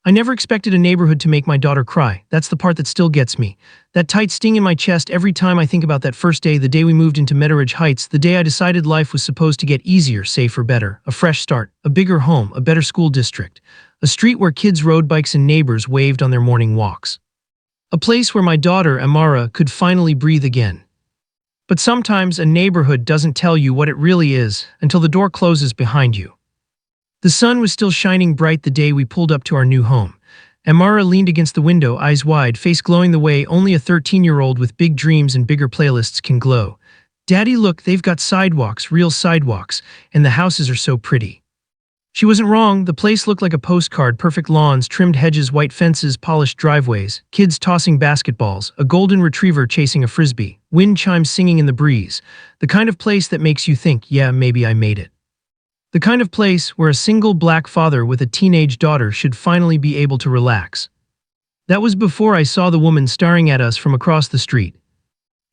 I never expected a neighborhood to make my daughter cry. That's the part that still gets me. That tight sting in my chest every time I think about that first day, the day we moved into Meadow Heights, the day I decided life was supposed to get easier, safer, better, a fresh start, a bigger home, a better school district, a street where kids rode bikes and neighbors waved on their morning walks. A place where my daughter, Amara, could finally breathe again. But sometimes a neighborhood doesn't tell you what it really is until the door closes behind you. The sun was still shining bright the day we pulled up to our new home. Amara leaned against the window, eyes wide, face glowing the way only a 13-year-old with big dreams and bigger playlists can glow. "Daddy, look, they've got sidewalks, real sidewalks, and the houses are so pretty." She wasn't wrong. The place looked like a postcard, perfect lawns, trimmed hedges, white fences, polished driveways, kids tossing basketballs, a golden retriever chasing a frisbee, wind chimes singing in the breeze. The kind of place that makes you think, yeah, maybe I made it. The kind of place where a single black father with a teenage daughter should finally be able to relax. That was before I saw the woman staring at us from across the street.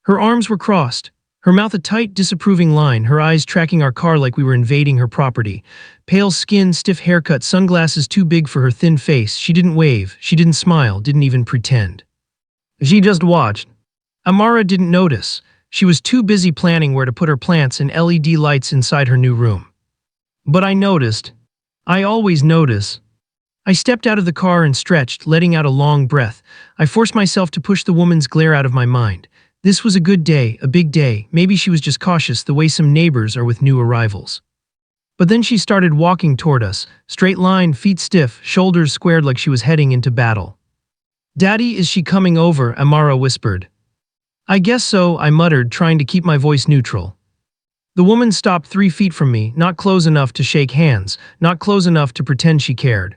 Her arms were crossed, her mouth a tight, disapproving line, her eyes tracking our car like we were invading her property. Pale skin, stiff haircut, sunglasses too big for her thin face. She didn't wave, she didn't smile, didn't even pretend. She just watched. Amara didn't notice. She was too busy planning where to put her plants and LED lights inside her new room. But I noticed. I always notice. I stepped out of the car and stretched, letting out a long breath. I forced myself to push the woman's glare out of my mind. This was a good day, a big day. Maybe she was just cautious the way some neighbors are with new arrivals. But then she started walking toward us, straight line, feet stiff, shoulders squared like she was heading into battle. "Daddy, is she coming over?" Amara whispered. "I guess so," I muttered, trying to keep my voice neutral. The woman stopped 3 feet from me, not close enough to shake hands, not close enough to pretend she cared.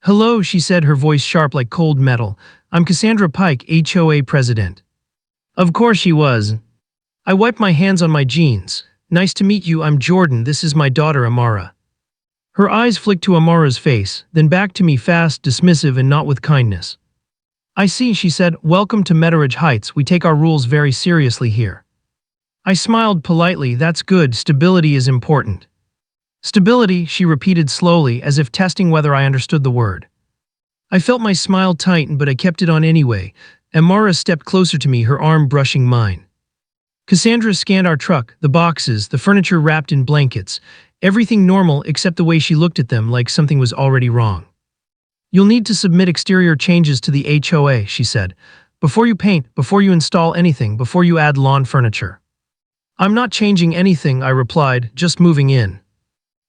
"Hello," she said, her voice sharp like cold metal. "I'm Cassandra Pike, HOA president." Of course she was. I wiped my hands on my jeans. "Nice to meet you, I'm Jordan, this is my daughter Amara." Her eyes flicked to Amara's face, then back to me, fast, dismissive, and not with kindness. "I see," she said. "Welcome to Meadow Heights, we take our rules very seriously here." I smiled politely. "That's good, stability is important." "Stability," she repeated slowly, as if testing whether I understood the word. I felt my smile tighten, but I kept it on anyway. Amara stepped closer to me, her arm brushing mine. Cassandra scanned our truck, the boxes, the furniture wrapped in blankets. Everything normal except the way she looked at them, like something was already wrong. "You'll need to submit exterior changes to the HOA," she said. "Before you paint, before you install anything, before you add lawn furniture." "I'm not changing anything," I replied, "just moving in."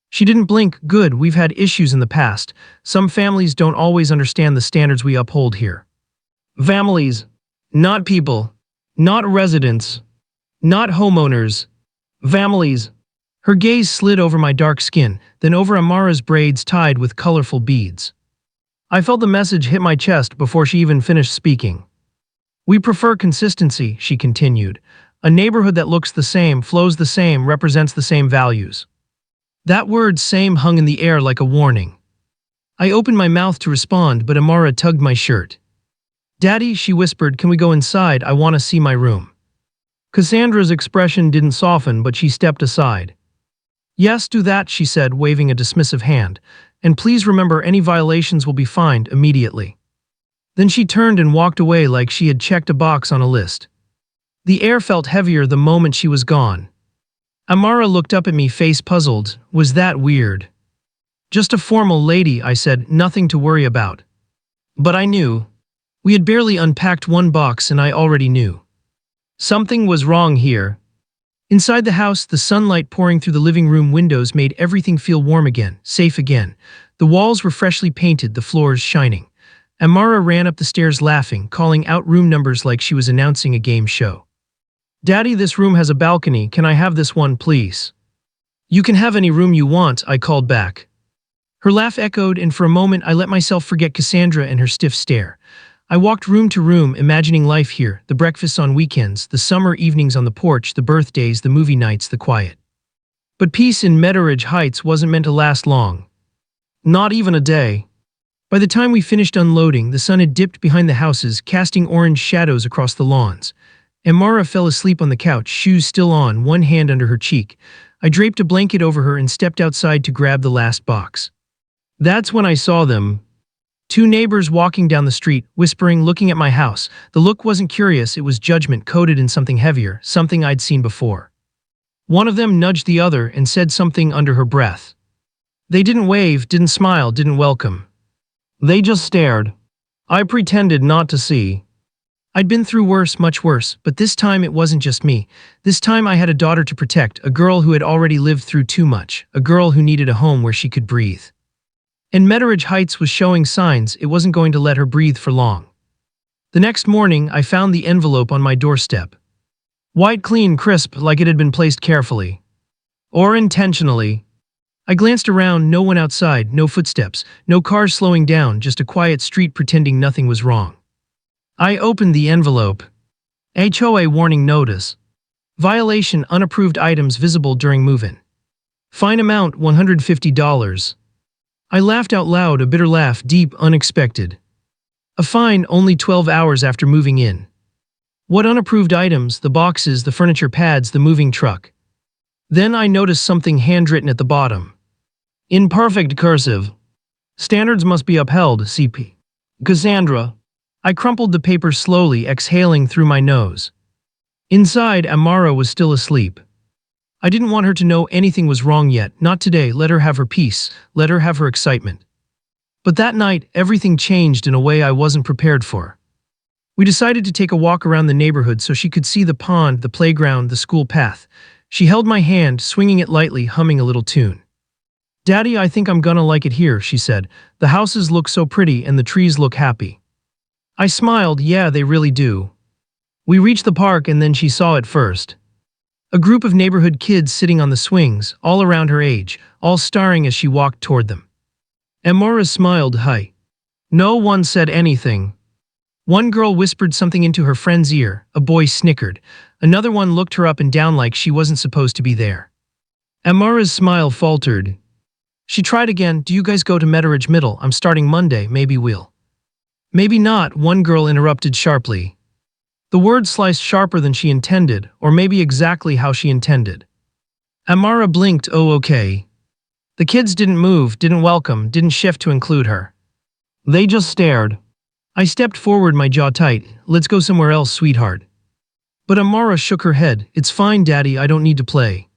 She didn't blink. "Good, we've had issues in the past. Some families don't always understand the standards we uphold here." Families. Not people. Not residents. Not homeowners. Families. Her gaze slid over my dark skin, then over Amara's braids tied with colorful beads. I felt the message hit my chest before she even finished speaking. "We prefer consistency," she continued. "A neighborhood that looks the same, flows the same, represents the same values." That word "same" hung in the air like a warning. I opened my mouth to respond, but Amara tugged my shirt. "Daddy," she whispered, "can we go inside? I want to see my room." Cassandra's expression didn't soften, but she stepped aside. "Yes, do that," she said, waving a dismissive hand. "And please remember, any violations will be fined immediately." Then she turned and walked away like she had checked a box on a list. The air felt heavier the moment she was gone. Amara looked up at me, face puzzled. "Was that weird?" "Just a formal lady," I said, "nothing to worry about." But I knew. We had barely unpacked one box and I already knew. Something was wrong here. Inside the house, the sunlight pouring through the living room windows made everything feel warm again, safe again. The walls were freshly painted, the floors shining. Amara ran up the stairs laughing, calling out room numbers like she was announcing a game show. "Daddy, this room has a balcony. Can I have this one, please?" "You can have any room you want," I called back. Her laugh echoed, and for a moment I let myself forget Cassandra and her stiff stare. I walked room to room, imagining life here, the breakfasts on weekends, the summer evenings on the porch, the birthdays, the movie nights, the quiet. But peace in Meadow Heights wasn't meant to last long. Not even a day. By the time we finished unloading, the sun had dipped behind the houses, casting orange shadows across the lawns. Amara fell asleep on the couch, shoes still on, one hand under her cheek. I draped a blanket over her and stepped outside to grab the last box. That's when I saw them. Two neighbors walking down the street, whispering, looking at my house. The look wasn't curious, it was judgment coded in something heavier, something I'd seen before. One of them nudged the other and said something under her breath. They didn't wave, didn't smile, didn't welcome. They just stared. I pretended not to see. I'd been through worse, much worse, but this time it wasn't just me. This time I had a daughter to protect, a girl who had already lived through too much, a girl who needed a home where she could breathe. And Meteridge Heights was showing signs it wasn't going to let her breathe for long. The next morning, I found the envelope on my doorstep. White, clean, crisp, like it had been placed carefully. Or intentionally. I glanced around, no one outside, no footsteps, no cars slowing down, just a quiet street pretending nothing was wrong. I opened the envelope. HOA warning notice. Violation, unapproved items visible during move-in. Fine amount, $150. I laughed out loud, a bitter laugh, deep, unexpected. A fine only 12 hours after moving in. What unapproved items, the boxes, the furniture pads, the moving truck. Then I noticed something handwritten at the bottom. In perfect cursive. Standards must be upheld, CP. Cassandra. I crumpled the paper slowly, exhaling through my nose. Inside, Amara was still asleep. I didn't want her to know anything was wrong yet, not today, let her have her peace, let her have her excitement. But that night, everything changed in a way I wasn't prepared for. We decided to take a walk around the neighborhood so she could see the pond, the playground, the school path. She held my hand, swinging it lightly, humming a little tune. Daddy, I think I'm gonna like it here, she said. The houses look so pretty and the trees look happy. I smiled, yeah, they really do. We reached the park and then she saw it first. A group of neighborhood kids sitting on the swings, all around her age, all staring as she walked toward them. Amora smiled, hi. No one said anything. One girl whispered something into her friend's ear, a boy snickered. Another one looked her up and down like she wasn't supposed to be there. Amora's smile faltered. She tried again, do you guys go to Meteridge Middle? I'm starting Monday, maybe we'll. Maybe not, one girl interrupted sharply. The word sliced sharper than she intended, or maybe exactly how she intended. Amara blinked, oh okay. The kids didn't move, didn't welcome, didn't shift to include her. They just stared. I stepped forward, my jaw tight. Let's go somewhere else, sweetheart. But Amara shook her head. It's fine, Daddy, I don't need to play.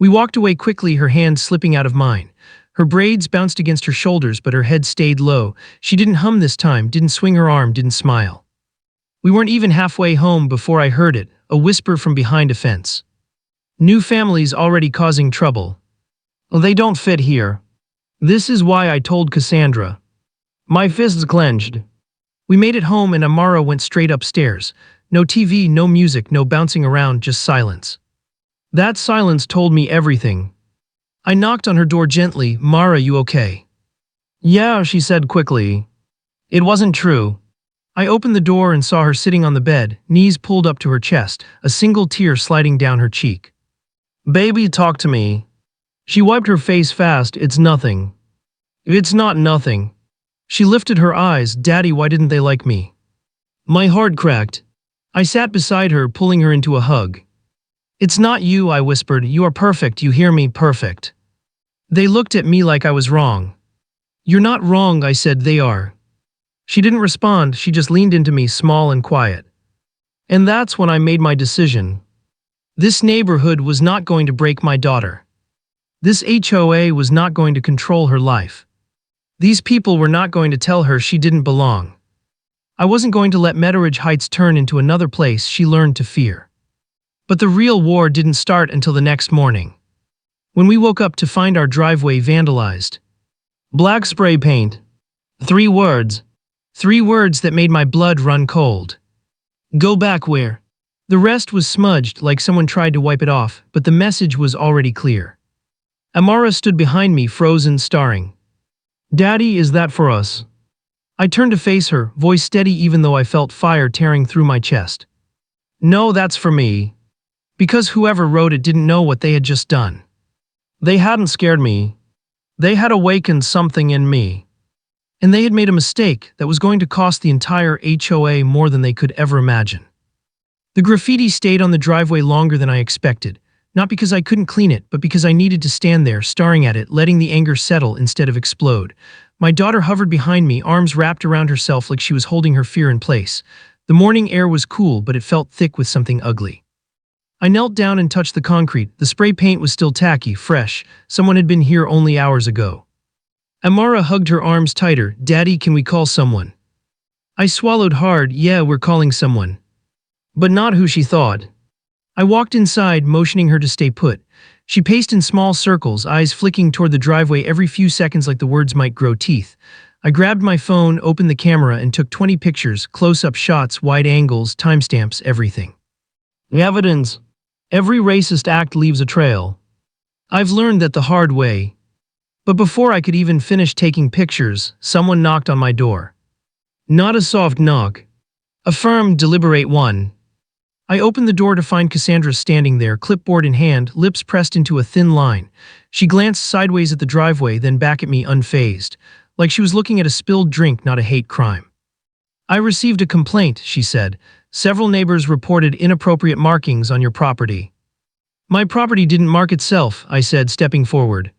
We walked away quickly, her hand slipping out of mine. Her braids bounced against her shoulders, but her head stayed low. She didn't hum this time, didn't swing her arm, didn't smile. We weren't even halfway home before I heard it, a whisper from behind a fence. New families already causing trouble. Well, they don't fit here. This is why I told Cassandra. My fists clenched. We made it home and Amara went straight upstairs. No TV, no music, no bouncing around, just silence. That silence told me everything. I knocked on her door gently. Mara, you okay? Yeah, she said quickly. It wasn't true. I opened the door and saw her sitting on the bed, knees pulled up to her chest, a single tear sliding down her cheek. Baby, talk to me. She wiped her face fast. It's nothing. It's not nothing. She lifted her eyes. Daddy, why didn't they like me? My heart cracked. I sat beside her, pulling her into a hug. It's not you, I whispered. You are perfect, you hear me, perfect. They looked at me like I was wrong. You're not wrong, I said, they are. She didn't respond, she just leaned into me, small and quiet. And that's when I made my decision. This neighborhood was not going to break my daughter. This HOA was not going to control her life. These people were not going to tell her she didn't belong. I wasn't going to let Meteridge Heights turn into another place she learned to fear. But the real war didn't start until the next morning. When we woke up to find our driveway vandalized. Black spray paint. 3 words. 3 words that made my blood run cold. Go back where? The rest was smudged like someone tried to wipe it off, but the message was already clear. Amara stood behind me, frozen, staring. Daddy, is that for us? I turned to face her, voice steady even though I felt fire tearing through my chest. No, that's for me. Because whoever wrote it didn't know what they had just done. They hadn't scared me. They had awakened something in me. And they had made a mistake that was going to cost the entire HOA more than they could ever imagine. The graffiti stayed on the driveway longer than I expected, not because I couldn't clean it, but because I needed to stand there, staring at it, letting the anger settle instead of explode. My daughter hovered behind me, arms wrapped around herself like she was holding her fear in place. The morning air was cool, but it felt thick with something ugly. I knelt down and touched the concrete. The spray paint was still tacky, fresh. Someone had been here only hours ago. Amara hugged her arms tighter. Daddy, can we call someone? I swallowed hard. Yeah, we're calling someone. But not who she thought. I walked inside, motioning her to stay put. She paced in small circles, eyes flicking toward the driveway every few seconds like the words might grow teeth. I grabbed my phone, opened the camera, and took 20 pictures, close-up shots, wide angles, timestamps, everything. Evidence. Every racist act leaves a trail. I've learned that the hard way. But before I could even finish taking pictures, someone knocked on my door. Not a soft knock. A firm, deliberate one. I opened the door to find Cassandra standing there, clipboard in hand, lips pressed into a thin line. She glanced sideways at the driveway, then back at me unfazed, like she was looking at a spilled drink, not a hate crime. I received a complaint, she said. Several neighbors reported inappropriate markings on your property. My property didn't mark itself, I said, stepping forward.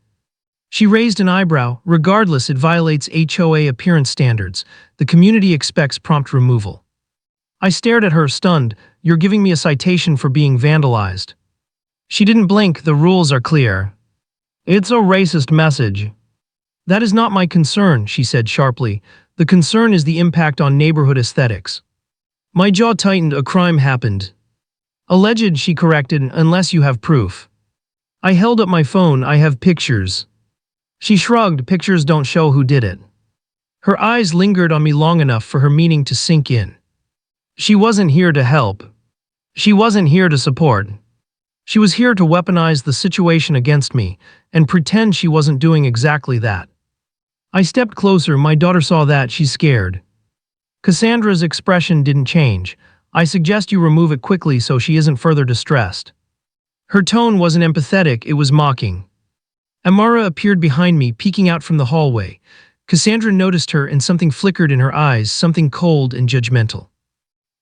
She raised an eyebrow. Regardless, it violates HOA appearance standards. The community expects prompt removal. I stared at her, stunned. You're giving me a citation for being vandalized. She didn't blink. The rules are clear. It's a racist message. That is not my concern, she said sharply. The concern is the impact on neighborhood aesthetics. My jaw tightened. A crime happened. Alleged, she corrected, unless you have proof. I held up my phone. I have pictures. She shrugged. Pictures don't show who did it. Her eyes lingered on me long enough for her meaning to sink in. She wasn't here to help. She wasn't here to support. She was here to weaponize the situation against me and pretend she wasn't doing exactly that. I stepped closer. My daughter saw that. She's scared. Cassandra's expression didn't change. I suggest you remove it quickly so she isn't further distressed. Her tone wasn't empathetic, it was mocking. Amara appeared behind me, peeking out from the hallway. Cassandra noticed her and something flickered in her eyes, something cold and judgmental.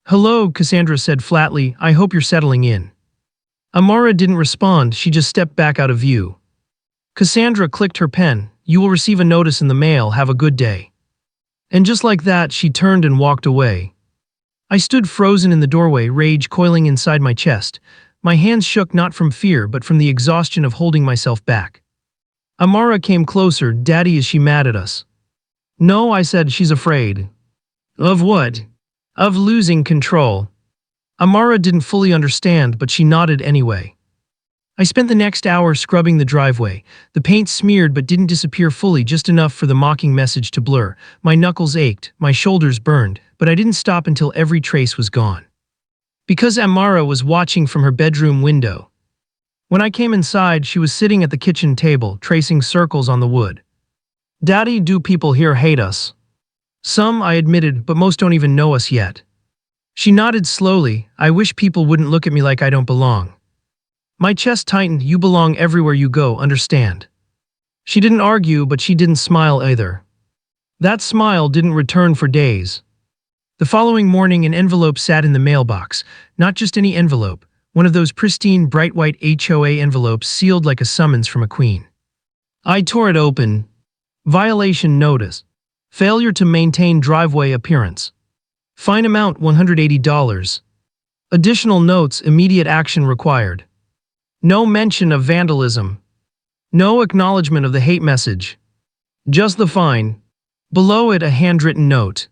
Hello, Cassandra said flatly. I hope you're settling in. Amara didn't respond, she just stepped back out of view. Cassandra clicked her pen. You will receive a notice in the mail, have a good day. And just like that, she turned and walked away. I stood frozen in the doorway, rage coiling inside my chest. My hands shook not from fear but from the exhaustion of holding myself back. Amara came closer. Daddy, is she mad at us? No, I said, she's afraid. Of what? Of losing control. Amara didn't fully understand, but she nodded anyway. I spent the next hour scrubbing the driveway. The paint smeared but didn't disappear fully, just enough for the mocking message to blur. My knuckles ached, my shoulders burned, but I didn't stop until every trace was gone. Because Amara was watching from her bedroom window. When I came inside, she was sitting at the kitchen table, tracing circles on the wood. Daddy, do people here hate us? Some, I admitted, but most don't even know us yet. She nodded slowly. I wish people wouldn't look at me like I don't belong. My chest tightened. You belong everywhere you go, understand? She didn't argue, but she didn't smile either. That smile didn't return for days. The following morning, an envelope sat in the mailbox. Not just any envelope, one of those pristine, bright white HOA envelopes sealed like a summons from a queen. I tore it open. Violation notice. Failure to maintain driveway appearance. Fine amount $180. Additional notes, immediate action required. No mention of vandalism. No acknowledgement of the hate message. Just the fine. Below it, a handwritten note.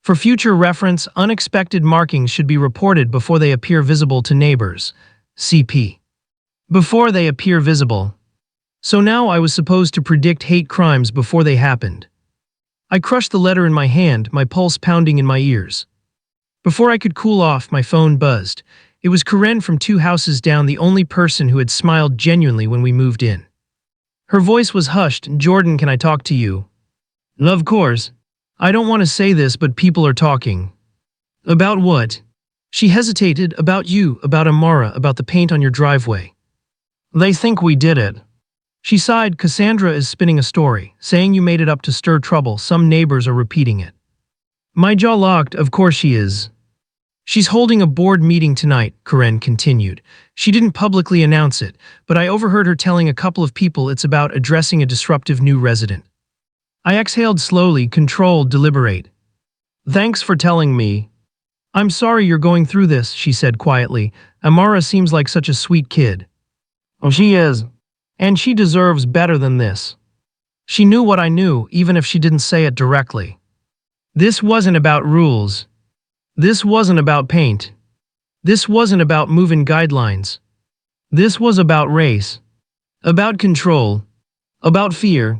For future reference, unexpected markings should be reported before they appear visible to neighbors. CP. Before they appear visible. So now I was supposed to predict hate crimes before they happened. I crushed the letter in my hand, my pulse pounding in my ears. Before I could cool off, my phone buzzed. It was Karen from 2 houses down, the only person who had smiled genuinely when we moved in. Her voice was hushed. Jordan, can I talk to you? Of course. I don't want to say this, but people are talking. About what? She hesitated. About you, about Amara, about the paint on your driveway. They think we did it. She sighed. Cassandra is spinning a story, saying you made it up to stir trouble. Some neighbors are repeating it. My jaw locked. Of course she is. She's holding a board meeting tonight, Karen continued. She didn't publicly announce it, but I overheard her telling a couple of people it's about addressing a disruptive new resident. I exhaled slowly, controlled, deliberate. Thanks for telling me. I'm sorry you're going through this, she said quietly. Amara seems like such a sweet kid. Oh, she is. And she deserves better than this. She knew what I knew, even if she didn't say it directly. This wasn't about rules. This wasn't about paint. This wasn't about moving guidelines. This was about race. About control. About fear.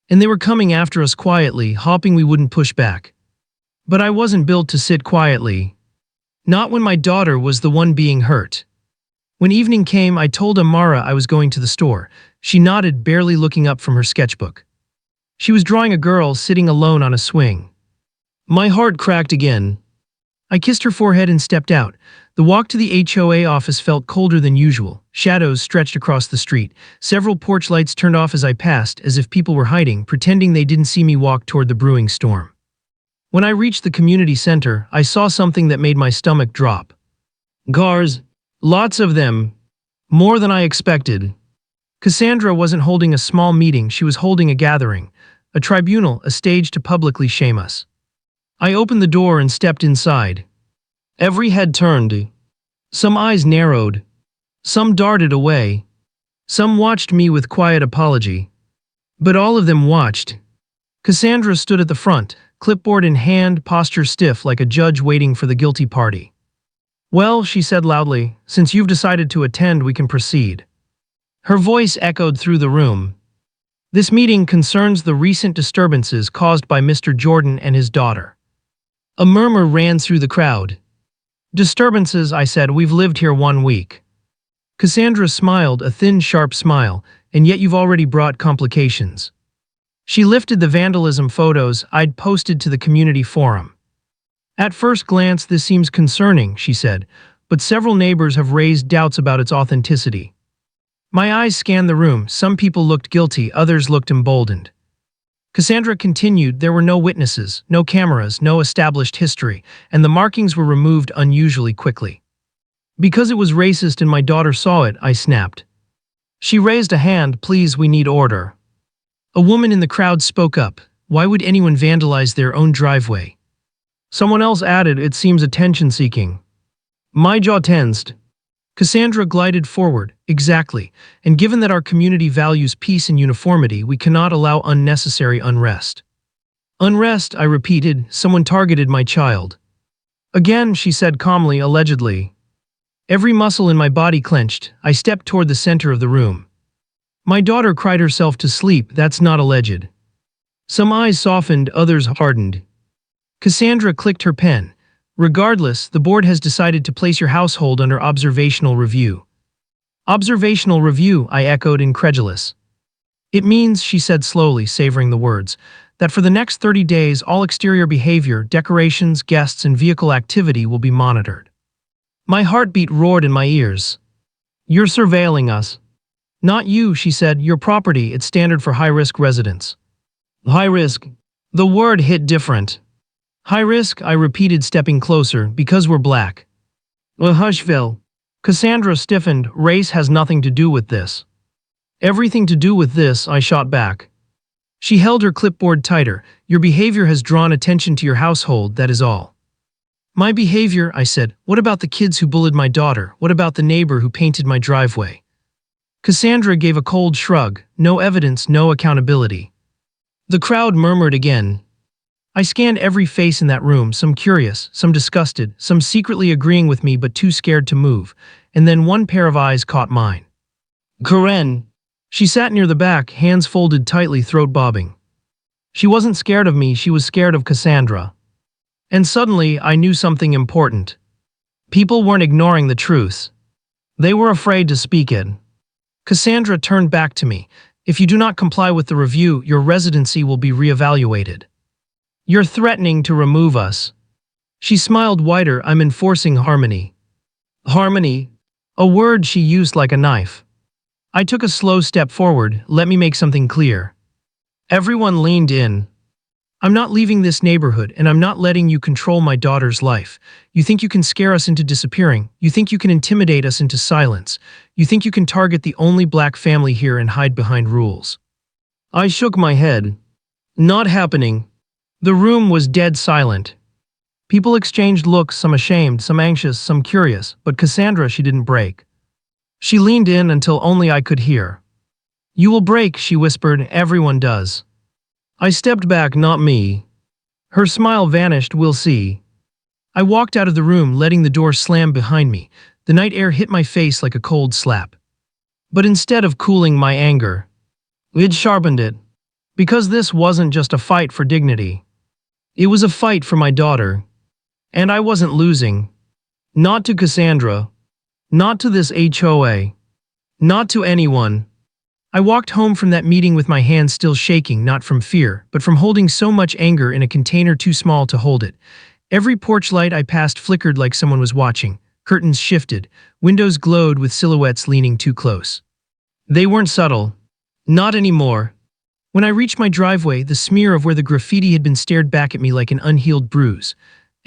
And they were coming after us quietly, hoping we wouldn't push back. But I wasn't built to sit quietly. Not when my daughter was the one being hurt. When evening came, I told Amara I was going to the store. She nodded, barely looking up from her sketchbook. She was drawing a girl sitting alone on a swing. My heart cracked again. I kissed her forehead and stepped out. The walk to the HOA office felt colder than usual. Shadows stretched across the street. Several porch lights turned off as I passed, as if people were hiding, pretending they didn't see me walk toward the brewing storm. When I reached the community center, I saw something that made my stomach drop. Cars. Lots of them. More than I expected. Cassandra wasn't holding a small meeting, she was holding a gathering. A tribunal, a stage to publicly shame us. I opened the door and stepped inside. Every head turned. Some eyes narrowed. Some darted away. Some watched me with quiet apology. But all of them watched. Cassandra stood at the front, clipboard in hand, posture stiff like a judge waiting for the guilty party. Well, she said loudly, since you've decided to attend, we can proceed. Her voice echoed through the room. This meeting concerns the recent disturbances caused by Mr. Jordan and his daughter. A murmur ran through the crowd. Disturbances, I said, we've lived here 1 week. Cassandra smiled, a thin, sharp smile, and yet you've already brought complications. She lifted the vandalism photos I'd posted to the community forum. At first glance, this seems concerning, she said, but several neighbors have raised doubts about its authenticity. My eyes scanned the room. Some people looked guilty, others looked emboldened. Cassandra continued, there were no witnesses, no cameras, no established history, and the markings were removed unusually quickly. Because it was racist and my daughter saw it, I snapped. She raised a hand, please, we need order. A woman in the crowd spoke up, why would anyone vandalize their own driveway? Someone else added, it seems attention-seeking. My jaw tensed. Cassandra glided forward, exactly, and given that our community values peace and uniformity, we cannot allow unnecessary unrest. Unrest, I repeated, someone targeted my child. Again, she said calmly, allegedly. Every muscle in my body clenched. I stepped toward the center of the room. My daughter cried herself to sleep, that's not alleged. Some eyes softened, others hardened. Cassandra clicked her pen. Regardless, the board has decided to place your household under observational review. Observational review, I echoed, incredulous. It means, she said slowly, savoring the words, that for the next 30 days all exterior behavior, decorations, guests, and vehicle activity will be monitored. My heartbeat roared in my ears. You're surveilling us. Not you, she said, your property, it's standard for high-risk residents. High risk. The word hit different. High risk, I repeated, stepping closer, because we're black. Hush, Phil. Cassandra stiffened, race has nothing to do with this. Everything to do with this, I shot back. She held her clipboard tighter. Your behavior has drawn attention to your household, that is all. My behavior, I said. What about the kids who bullied my daughter? What about the neighbor who painted my driveway? Cassandra gave a cold shrug. No evidence, no accountability. The crowd murmured again. I scanned every face in that room, some curious, some disgusted, some secretly agreeing with me but too scared to move, and then one pair of eyes caught mine. Karen. She sat near the back, hands folded tightly, throat bobbing. She wasn't scared of me, she was scared of Cassandra. And suddenly, I knew something important. People weren't ignoring the truth. They were afraid to speak it. Cassandra turned back to me. If you do not comply with the review, your residency will be reevaluated. You're threatening to remove us. She smiled wider. I'm enforcing harmony. Harmony? A word she used like a knife. I took a slow step forward. Let me make something clear. Everyone leaned in. I'm not leaving this neighborhood, and I'm not letting you control my daughter's life. You think you can scare us into disappearing. You think you can intimidate us into silence. You think you can target the only black family here and hide behind rules. I shook my head. Not happening. The room was dead silent. People exchanged looks, some ashamed, some anxious, some curious, but Cassandra she didn't break. She leaned in until only I could hear. You will break, she whispered, everyone does. I stepped back, not me. Her smile vanished, we'll see. I walked out of the room, letting the door slam behind me. The night air hit my face like a cold slap. But instead of cooling my anger, it sharpened it. Because this wasn't just a fight for dignity. It was a fight for my daughter. And I wasn't losing. Not to Cassandra. Not to this HOA. Not to anyone. I walked home from that meeting with my hands still shaking, not from fear, but from holding so much anger in a container too small to hold it. Every porch light I passed flickered like someone was watching. Curtains shifted. Windows glowed with silhouettes leaning too close. They weren't subtle. Not anymore. When I reached my driveway, the smear of where the graffiti had been stared back at me like an unhealed bruise.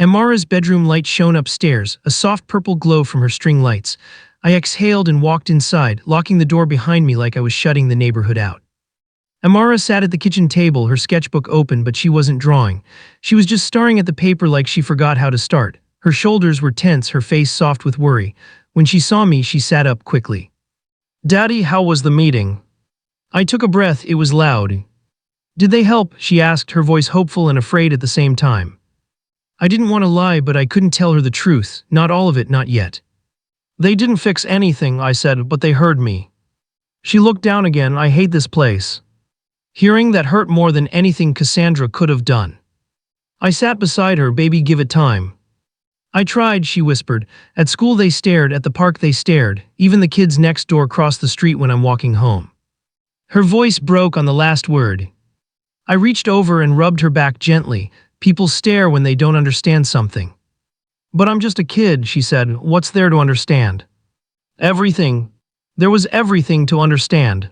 Amara's bedroom light shone upstairs, a soft purple glow from her string lights. I exhaled and walked inside, locking the door behind me like I was shutting the neighborhood out. Amara sat at the kitchen table, her sketchbook open, but she wasn't drawing. She was just staring at the paper like she forgot how to start. Her shoulders were tense, her face soft with worry. When she saw me, she sat up quickly. Daddy, how was the meeting? I took a breath, it was loud. Did they help? She asked, her voice hopeful and afraid at the same time. I didn't want to lie, but I couldn't tell her the truth, not all of it, not yet. They didn't fix anything, I said, but they heard me. She looked down again, I hate this place. Hearing that hurt more than anything Cassandra could have done. I sat beside her, baby, give it time. I tried, she whispered. At school they stared, at the park they stared, even the kids next door cross the street when I'm walking home. Her voice broke on the last word. I reached over and rubbed her back gently. People stare when they don't understand something. But I'm just a kid, she said. What's there to understand? Everything. There was everything to understand.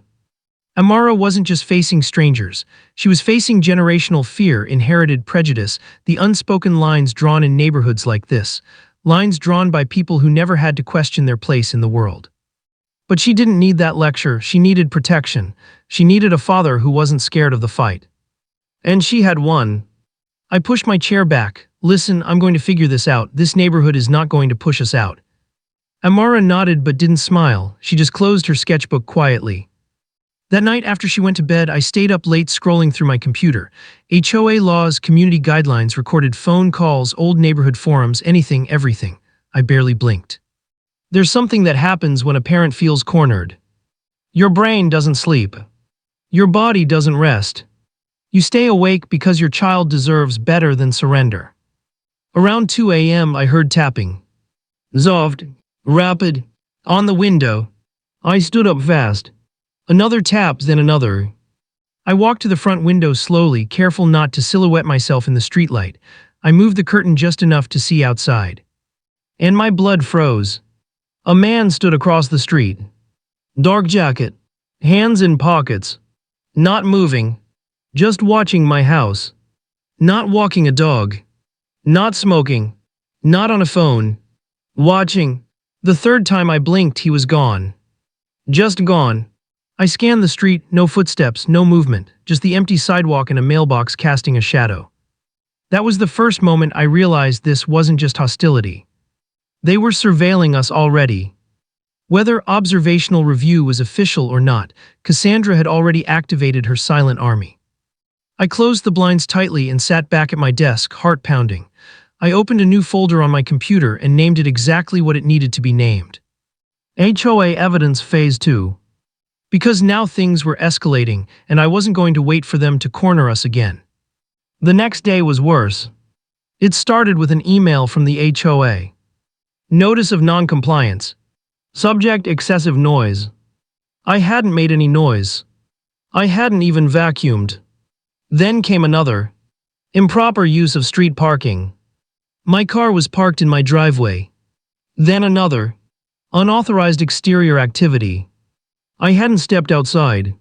Amara wasn't just facing strangers. She was facing generational fear, inherited prejudice, the unspoken lines drawn in neighborhoods like this. Lines drawn by people who never had to question their place in the world. But she didn't need that lecture, she needed protection. She needed a father who wasn't scared of the fight. And she had one. I pushed my chair back. Listen, I'm going to figure this out. This neighborhood is not going to push us out. Amara nodded but didn't smile. She just closed her sketchbook quietly. That night after she went to bed, I stayed up late scrolling through my computer. HOA laws, community guidelines, recorded phone calls, old neighborhood forums, anything, everything. I barely blinked. There's something that happens when a parent feels cornered. Your brain doesn't sleep. Your body doesn't rest. You stay awake because your child deserves better than surrender. Around 2 a.m. I heard tapping. Soft, rapid, on the window. I stood up fast. Another tap, then another. I walked to the front window slowly, careful not to silhouette myself in the streetlight. I moved the curtain just enough to see outside. And my blood froze. A man stood across the street. Dark jacket. Hands in pockets. Not moving. Just watching my house. Not walking a dog. Not smoking. Not on a phone. Watching. The third time I blinked, he was gone. Just gone. I scanned the street, no footsteps, no movement, just the empty sidewalk and a mailbox casting a shadow. That was the first moment I realized this wasn't just hostility. They were surveilling us already. Whether observational review was official or not, Cassandra had already activated her silent army. I closed the blinds tightly and sat back at my desk, heart pounding. I opened a new folder on my computer and named it exactly what it needed to be named. HOA Evidence Phase 2. Because now things were escalating, and I wasn't going to wait for them to corner us again. The next day was worse. It started with an email from the HOA. Notice of non-compliance. Subject: excessive noise. I hadn't made any noise. I hadn't even vacuumed. Then came another. Improper use of street parking. My car was parked in my driveway. Then another. Unauthorized exterior activity. I hadn't stepped outside.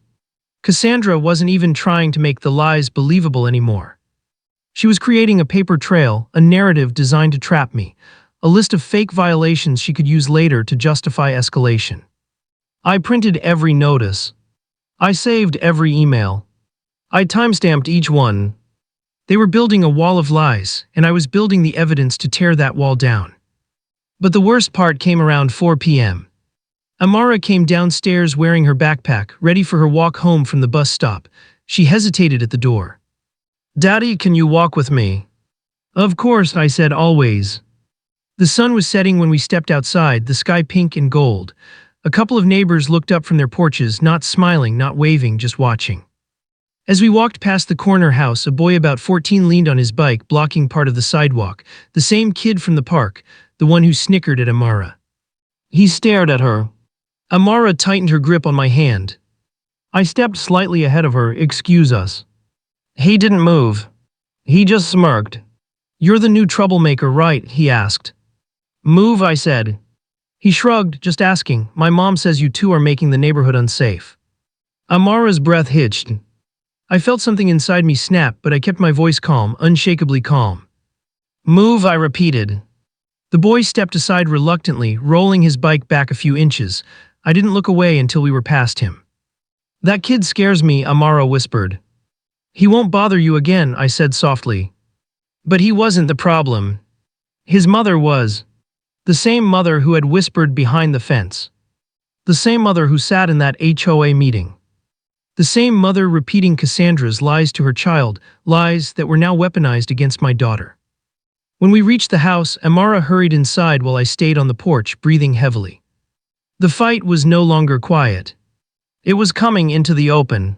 Cassandra wasn't even trying to make the lies believable anymore. She was creating a paper trail, a narrative designed to trap me, a list of fake violations she could use later to justify escalation. I printed every notice. I saved every email. I timestamped each one. They were building a wall of lies, and I was building the evidence to tear that wall down. But the worst part came around 4 p.m. Amara came downstairs wearing her backpack, ready for her walk home from the bus stop. She hesitated at the door. "Daddy, can you walk with me?" "Of course," I said, always. The sun was setting when we stepped outside, the sky pink and gold. A couple of neighbors looked up from their porches, not smiling, not waving, just watching. As we walked past the corner house, a boy about 14 leaned on his bike, blocking part of the sidewalk. The same kid from the park, the one who snickered at Amara. He stared at her. Amara tightened her grip on my hand. I stepped slightly ahead of her. "Excuse us." He didn't move. He just smirked. "You're the new troublemaker, right?" he asked. "Move," I said. He shrugged, just asking. "My mom says you two are making the neighborhood unsafe." Amara's breath hitched. I felt something inside me snap, but I kept my voice calm, unshakably calm. "Move," I repeated. The boy stepped aside reluctantly, rolling his bike back a few inches. I didn't look away until we were past him. "That kid scares me," Amara whispered. "He won't bother you again," I said softly. But he wasn't the problem. His mother was. The same mother who had whispered behind the fence. The same mother who sat in that HOA meeting. The same mother repeating Cassandra's lies to her child, lies that were now weaponized against my daughter. When we reached the house, Amara hurried inside while I stayed on the porch, breathing heavily. The fight was no longer quiet. It was coming into the open.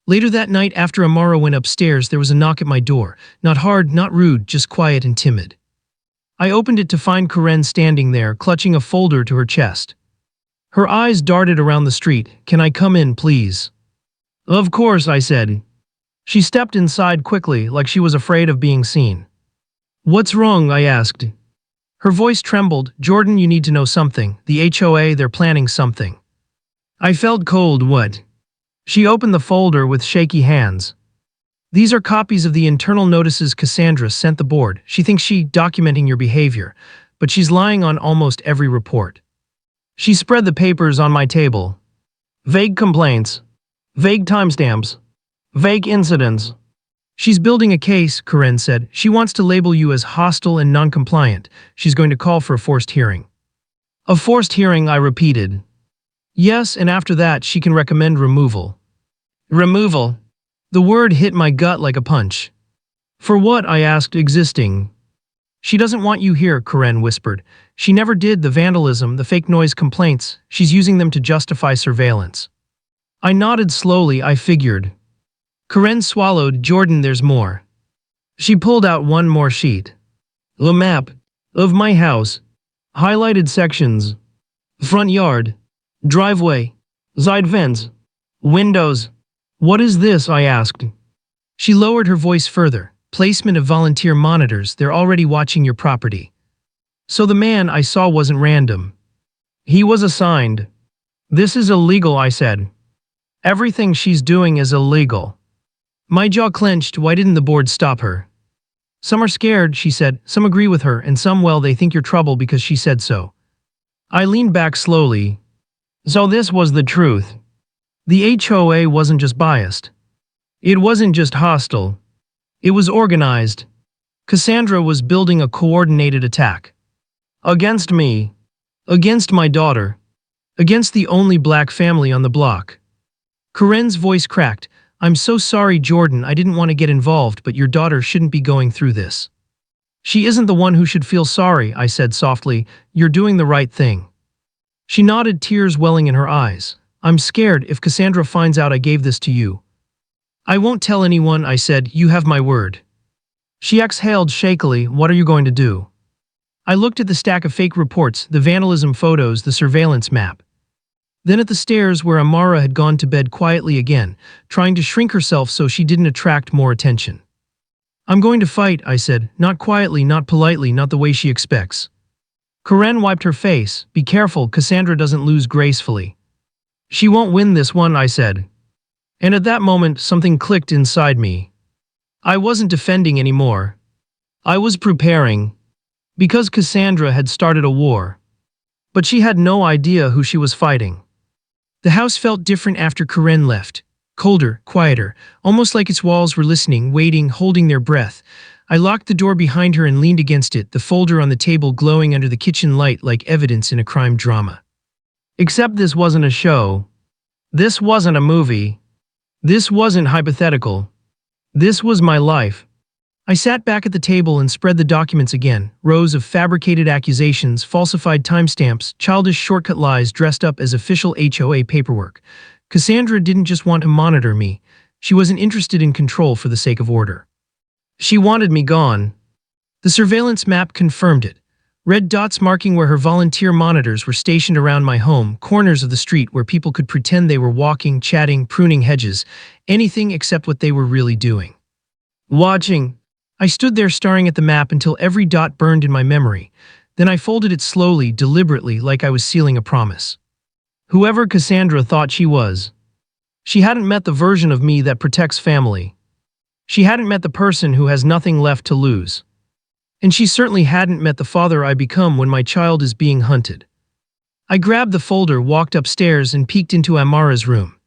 Later that night, after Amara went upstairs, there was a knock at my door. Not hard, not rude, just quiet and timid. I opened it to find Karen standing there, clutching a folder to her chest. Her eyes darted around the street. "Can I come in, please?" "Of course," I said. She stepped inside quickly, like she was afraid of being seen. "What's wrong?" I asked. Her voice trembled. "Jordan, you need to know something. The HOA, they're planning something." I felt cold. "What?" She opened the folder with shaky hands. "These are copies of the internal notices Cassandra sent the board. She thinks she's documenting your behavior, but she's lying on almost every report." She spread the papers on my table. Vague complaints. Vague timestamps. Vague incidents. "She's building a case," Karen said. "She wants to label you as hostile and non-compliant. She's going to call for a forced hearing." "A forced hearing," I repeated. "Yes, and after that she can recommend removal." Removal. The word hit my gut like a punch. "For what?" I asked, existing. "She doesn't want you here," Karen whispered. "She never did. The vandalism, the fake noise complaints, she's using them to justify surveillance." I nodded slowly. I figured. Karen swallowed. "Jordan, there's more." She pulled out one more sheet. "A map of my house. Highlighted sections. Front yard. Driveway. Side fence. Windows." "What is this?" I asked. She lowered her voice further. "Placement of volunteer monitors. They're already watching your property." So the man I saw wasn't random. He was assigned. "This is illegal," I said. "Everything she's doing is illegal." My jaw clenched. Why didn't the board stop her? "Some are scared," she said. "Some agree with her, and some, well, they think you're trouble because she said so." I leaned back slowly. So this was the truth. The HOA wasn't just biased. It wasn't just hostile. It was organized. Cassandra was building a coordinated attack. Against me. Against my daughter. Against the only black family on the block. Karen's voice cracked. "I'm so sorry, Jordan. I didn't want to get involved, but your daughter shouldn't be going through this." "She isn't the one who should feel sorry," I said softly. "You're doing the right thing." She nodded, tears welling in her eyes. "I'm scared if Cassandra finds out I gave this to you." "I won't tell anyone," I said. "You have my word." She exhaled shakily. "What are you going to do?" I looked at the stack of fake reports, the vandalism photos, the surveillance map. Then at the stairs where Amara had gone to bed quietly again, trying to shrink herself so she didn't attract more attention. "I'm going to fight," I said, not quietly, not politely, not the way she expects. Karen wiped her face. "Be careful, Cassandra doesn't lose gracefully." "She won't win this one," I said. And at that moment, something clicked inside me. I wasn't defending anymore. I was preparing. Because Cassandra had started a war. But she had no idea who she was fighting. The house felt different after Karen left. Colder, quieter, almost like its walls were listening, waiting, holding their breath. I locked the door behind her and leaned against it, the folder on the table glowing under the kitchen light like evidence in a crime drama. Except this wasn't a show. This wasn't a movie. This wasn't hypothetical. This was my life. I sat back at the table and spread the documents again, rows of fabricated accusations, falsified timestamps, childish shortcut lies dressed up as official HOA paperwork. Cassandra didn't just want to monitor me. She wasn't interested in control for the sake of order. She wanted me gone. The surveillance map confirmed it. Red dots marking where her volunteer monitors were stationed around my home, corners of the street where people could pretend they were walking, chatting, pruning hedges, anything except what they were really doing. Watching. I stood there staring at the map until every dot burned in my memory. Then I folded it slowly, deliberately, like I was sealing a promise. Whoever Cassandra thought she was. She hadn't met the version of me that protects family. She hadn't met the person who has nothing left to lose. And she certainly hadn't met the father I become when my child is being hunted. I grabbed the folder, walked upstairs, and peeked into Amara's room.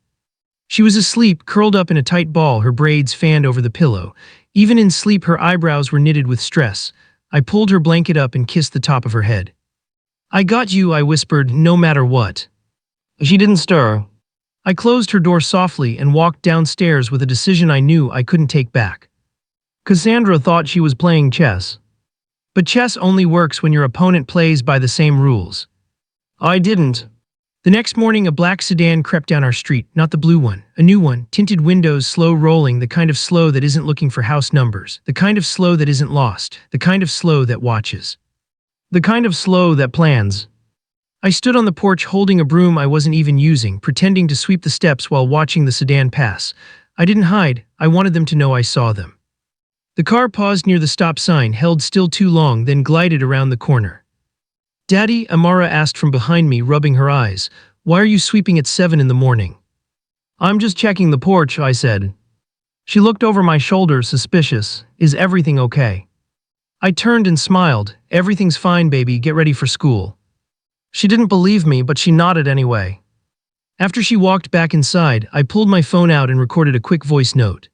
She was asleep, curled up in a tight ball, her braids fanned over the pillow. Even in sleep, her eyebrows were knitted with stress. I pulled her blanket up and kissed the top of her head. "I got you," I whispered, "no matter what." She didn't stir. I closed her door softly and walked downstairs with a decision I knew I couldn't take back. Cassandra thought she was playing chess. But chess only works when your opponent plays by the same rules. I didn't. The next morning, a black sedan crept down our street, not the blue one, a new one, tinted windows, slow rolling, the kind of slow that isn't looking for house numbers, the kind of slow that isn't lost, the kind of slow that watches. The kind of slow that plans. I stood on the porch holding a broom I wasn't even using, pretending to sweep the steps while watching the sedan pass. I didn't hide, I wanted them to know I saw them. The car paused near the stop sign, held still too long, then glided around the corner. "Daddy," Amara asked from behind me, rubbing her eyes, "why are you sweeping at 7 in the morning?" "I'm just checking the porch," I said. She looked over my shoulder, suspicious. "Is everything okay?" I turned and smiled. "Everything's fine, baby, get ready for school." She didn't believe me, but she nodded anyway. After she walked back inside, I pulled my phone out and recorded a quick voice note.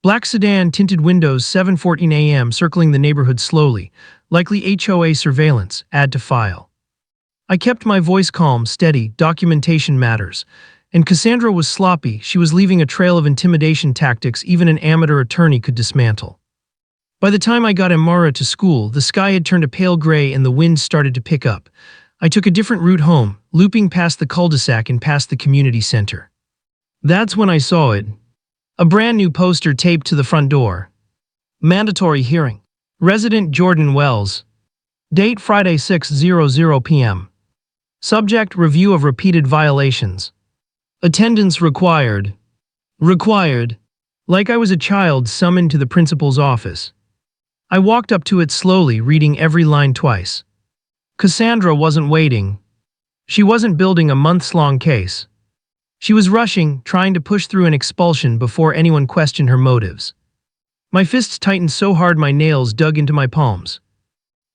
Black sedan, tinted windows, 7:14 a.m., circling the neighborhood slowly. Likely HOA surveillance, add to file. I kept my voice calm, steady, documentation matters. And Cassandra was sloppy, she was leaving a trail of intimidation tactics even an amateur attorney could dismantle. By the time I got Amara to school, the sky had turned a pale gray and the wind started to pick up. I took a different route home, looping past the cul-de-sac and past the community center. That's when I saw it. A brand new poster taped to the front door. Mandatory hearing. Resident Jordan Wells. Date Friday 6:00 p.m. Subject review of repeated violations. Attendance required. Required. Like I was a child summoned to the principal's office. I walked up to it slowly, reading every line twice. Cassandra wasn't waiting. She wasn't building a months-long case. She was rushing, trying to push through an expulsion before anyone questioned her motives. My fists tightened so hard my nails dug into my palms.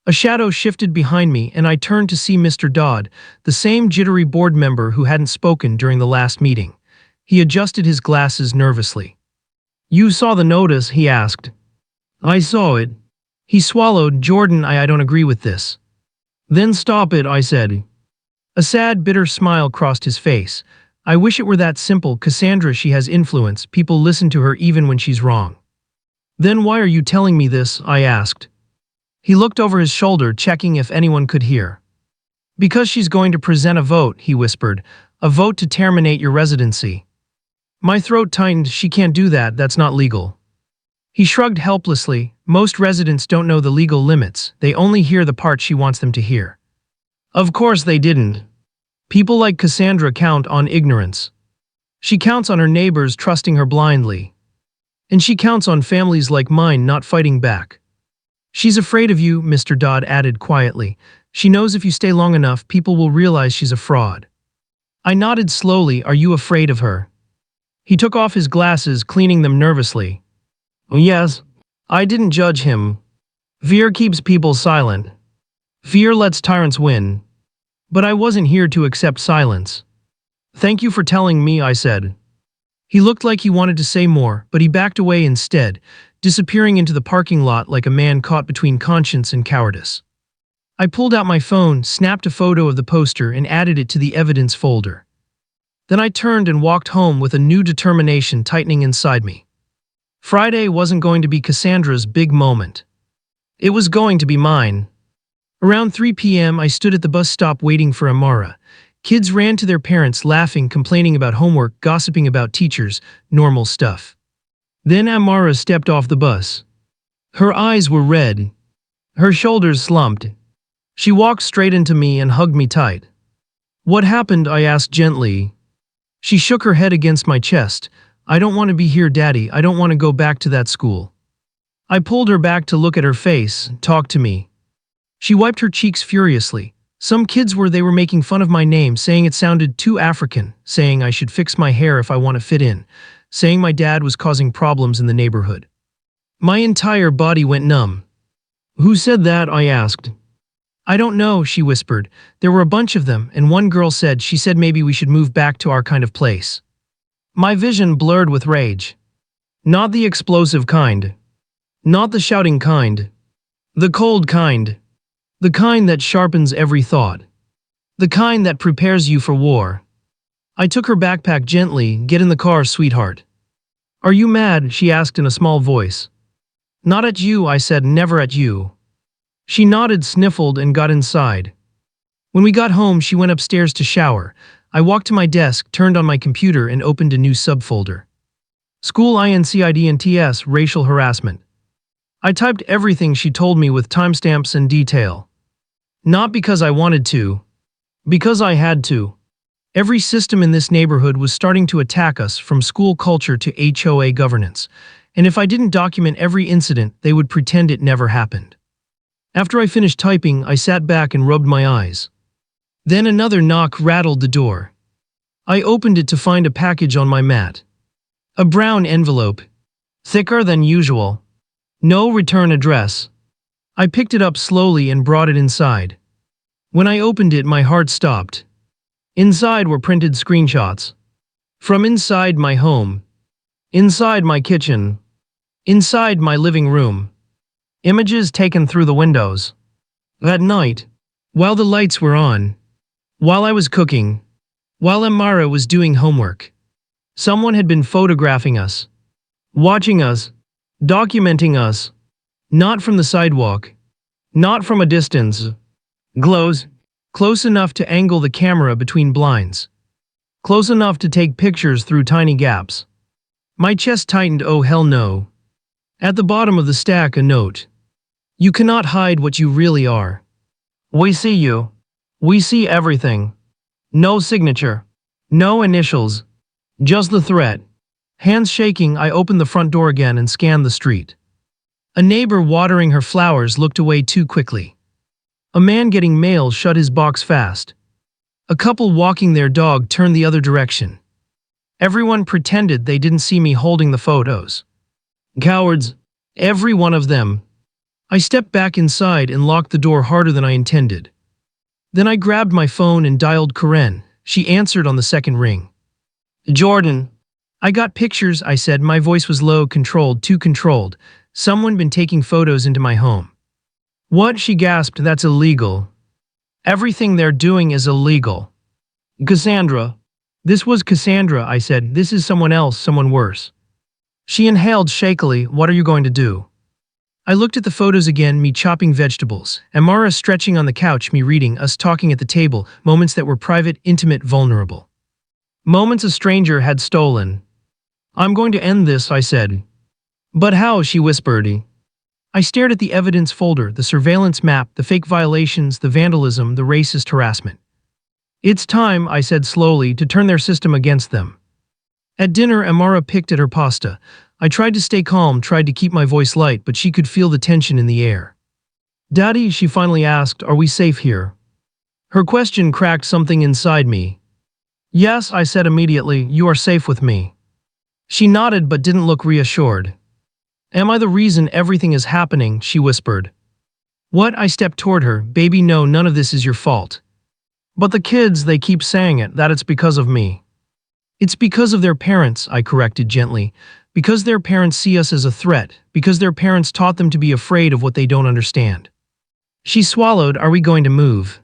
A shadow shifted behind me and I turned to see Mr. Dodd, the same jittery board member who hadn't spoken during the last meeting. He adjusted his glasses nervously. "You saw the notice?" he asked. "I saw it." He swallowed. "Jordan, I don't agree with this." "Then stop it," I said. A sad, bitter smile crossed his face. "I wish it were that simple, Cassandra. She has influence. People listen to her even when she's wrong." "Then why are you telling me this?" I asked. He looked over his shoulder, checking if anyone could hear. "Because she's going to present a vote," he whispered. "A vote to terminate your residency." My throat tightened. "She can't do that, that's not legal." He shrugged helplessly. "Most residents don't know the legal limits, they only hear the part she wants them to hear." Of course they didn't. People like Cassandra count on ignorance. She counts on her neighbors trusting her blindly. And she counts on families like mine not fighting back. "She's afraid of you," Mr. Dodd added quietly. "She knows if you stay long enough, people will realize she's a fraud." I nodded slowly. "Are you afraid of her?" He took off his glasses, cleaning them nervously. "Oh, yes." I didn't judge him. Fear keeps people silent. Fear lets tyrants win. But I wasn't here to accept silence. "Thank you for telling me," I said. He looked like he wanted to say more, but he backed away instead, disappearing into the parking lot like a man caught between conscience and cowardice. I pulled out my phone, snapped a photo of the poster, and added it to the evidence folder. Then I turned and walked home with a new determination tightening inside me. Friday wasn't going to be Cassandra's big moment. It was going to be mine. Around 3 p.m., I stood at the bus stop waiting for Amara. Kids ran to their parents laughing, complaining about homework, gossiping about teachers, normal stuff. Then Amara stepped off the bus. Her eyes were red. Her shoulders slumped. She walked straight into me and hugged me tight. "What happened?" I asked gently. She shook her head against my chest. "I don't want to be here, Daddy. I don't want to go back to that school." I pulled her back to look at her face. "Talk to me." She wiped her cheeks furiously. Some kids were making fun of my name, saying it sounded too African, saying I should fix my hair if I want to fit in, saying my dad was causing problems in the neighborhood. My entire body went numb. "Who said that?" I asked. "I don't know," she whispered. "There were a bunch of them, and one girl said maybe we should move back to our kind of place." My vision blurred with rage. Not the explosive kind. Not the shouting kind. The cold kind. The kind that sharpens every thought. The kind that prepares you for war. I took her backpack gently. "Get in the car, sweetheart." "Are you mad?" she asked in a small voice. "Not at you," I said. "Never at you." She nodded, sniffled, and got inside. When we got home, she went upstairs to shower. I walked to my desk, turned on my computer, and opened a new subfolder. School incidents, racial harassment. I typed everything she told me with timestamps and detail. Not because I wanted to. Because I had to. Every system in this neighborhood was starting to attack us, from school culture to HOA governance. And if I didn't document every incident, they would pretend it never happened. After I finished typing, I sat back and rubbed my eyes. Then another knock rattled the door. I opened it to find a package on my mat. A brown envelope. Thicker than usual. No return address. I picked it up slowly and brought it inside. When I opened it, my heart stopped. Inside were printed screenshots. From inside my home. Inside my kitchen. Inside my living room. Images taken through the windows. That night, while the lights were on, while I was cooking, while Amara was doing homework, someone had been photographing us, watching us, documenting us. Not from the sidewalk. Not from a distance. Close enough to angle the camera between blinds. Close enough to take pictures through tiny gaps. My chest tightened. Oh hell no. At the bottom of the stack, a note. "You cannot hide what you really are. We see you. We see everything." No signature. No initials. Just the threat. Hands shaking, I opened the front door again and scanned the street. A neighbor watering her flowers looked away too quickly. A man getting mail shut his box fast. A couple walking their dog turned the other direction. Everyone pretended they didn't see me holding the photos. Cowards. Every one of them. I stepped back inside and locked the door harder than I intended. Then I grabbed my phone and dialed Karen. She answered on the second ring. "Jordan." "I got pictures," I said. My voice was low, controlled, too controlled. "Someone been taking photos into my home." "What?" she gasped. "That's illegal. Everything they're doing is illegal." "Cassandra." "This was Cassandra," I said. "This is someone else, someone worse." She inhaled shakily. "What are you going to do?" I looked at the photos again, me chopping vegetables, Amara stretching on the couch, me reading, us talking at the table, moments that were private, intimate, vulnerable. Moments a stranger had stolen. "I'm going to end this," I said. "But how?" she whispered. I stared at the evidence folder, the surveillance map, the fake violations, the vandalism, the racist harassment. "It's time," I said slowly, "to turn their system against them." At dinner, Amara picked at her pasta. I tried to stay calm, tried to keep my voice light, but she could feel the tension in the air. "Daddy," she finally asked, "are we safe here?" Her question cracked something inside me. "Yes," I said immediately, "you are safe with me." She nodded but didn't look reassured. "Am I the reason everything is happening?" she whispered. "What?" I stepped toward her. "Baby, no, none of this is your fault. But the kids, they keep saying it, that it's because of me." It's because of their parents, I corrected gently. Because their parents see us as a threat, because their parents taught them to be afraid of what they don't understand. She swallowed. Are we going to move?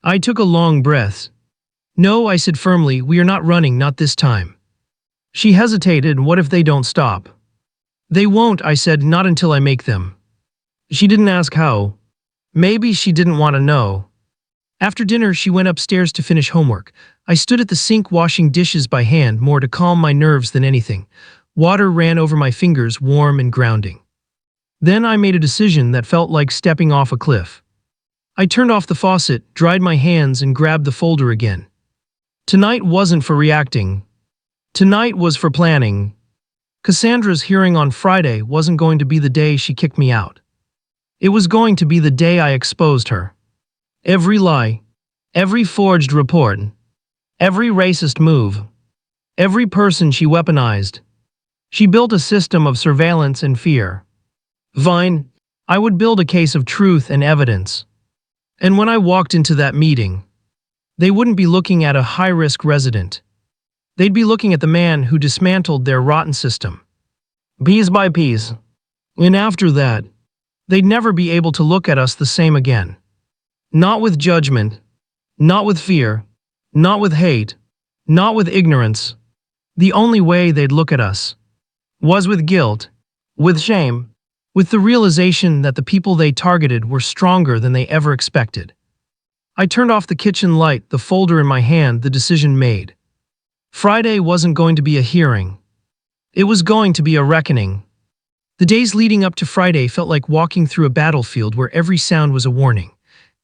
I took a long breath. No, I said firmly, we are not running, not this time. She hesitated. What if they don't stop? They won't, I said, not until I make them. She didn't ask how. Maybe she didn't want to know. After dinner, she went upstairs to finish homework. I stood at the sink washing dishes by hand, more to calm my nerves than anything. Water ran over my fingers, warm and grounding. Then I made a decision that felt like stepping off a cliff. I turned off the faucet, dried my hands, and grabbed the folder again. Tonight wasn't for reacting. Tonight was for planning. Cassandra's hearing on Friday wasn't going to be the day she kicked me out. It was going to be the day I exposed her. Every lie, every forged report, every racist move, every person she weaponized. She built a system of surveillance and fear. Fine, I would build a case of truth and evidence. And when I walked into that meeting, they wouldn't be looking at a high-risk resident. They'd be looking at the man who dismantled their rotten system. Piece by piece. And after that, they'd never be able to look at us the same again. Not with judgment, not with fear, not with hate, not with ignorance. The only way they'd look at us was with guilt, with shame, with the realization that the people they targeted were stronger than they ever expected. I turned off the kitchen light, the folder in my hand, the decision made. Friday wasn't going to be a hearing. It was going to be a reckoning. The days leading up to Friday felt like walking through a battlefield where every sound was a warning.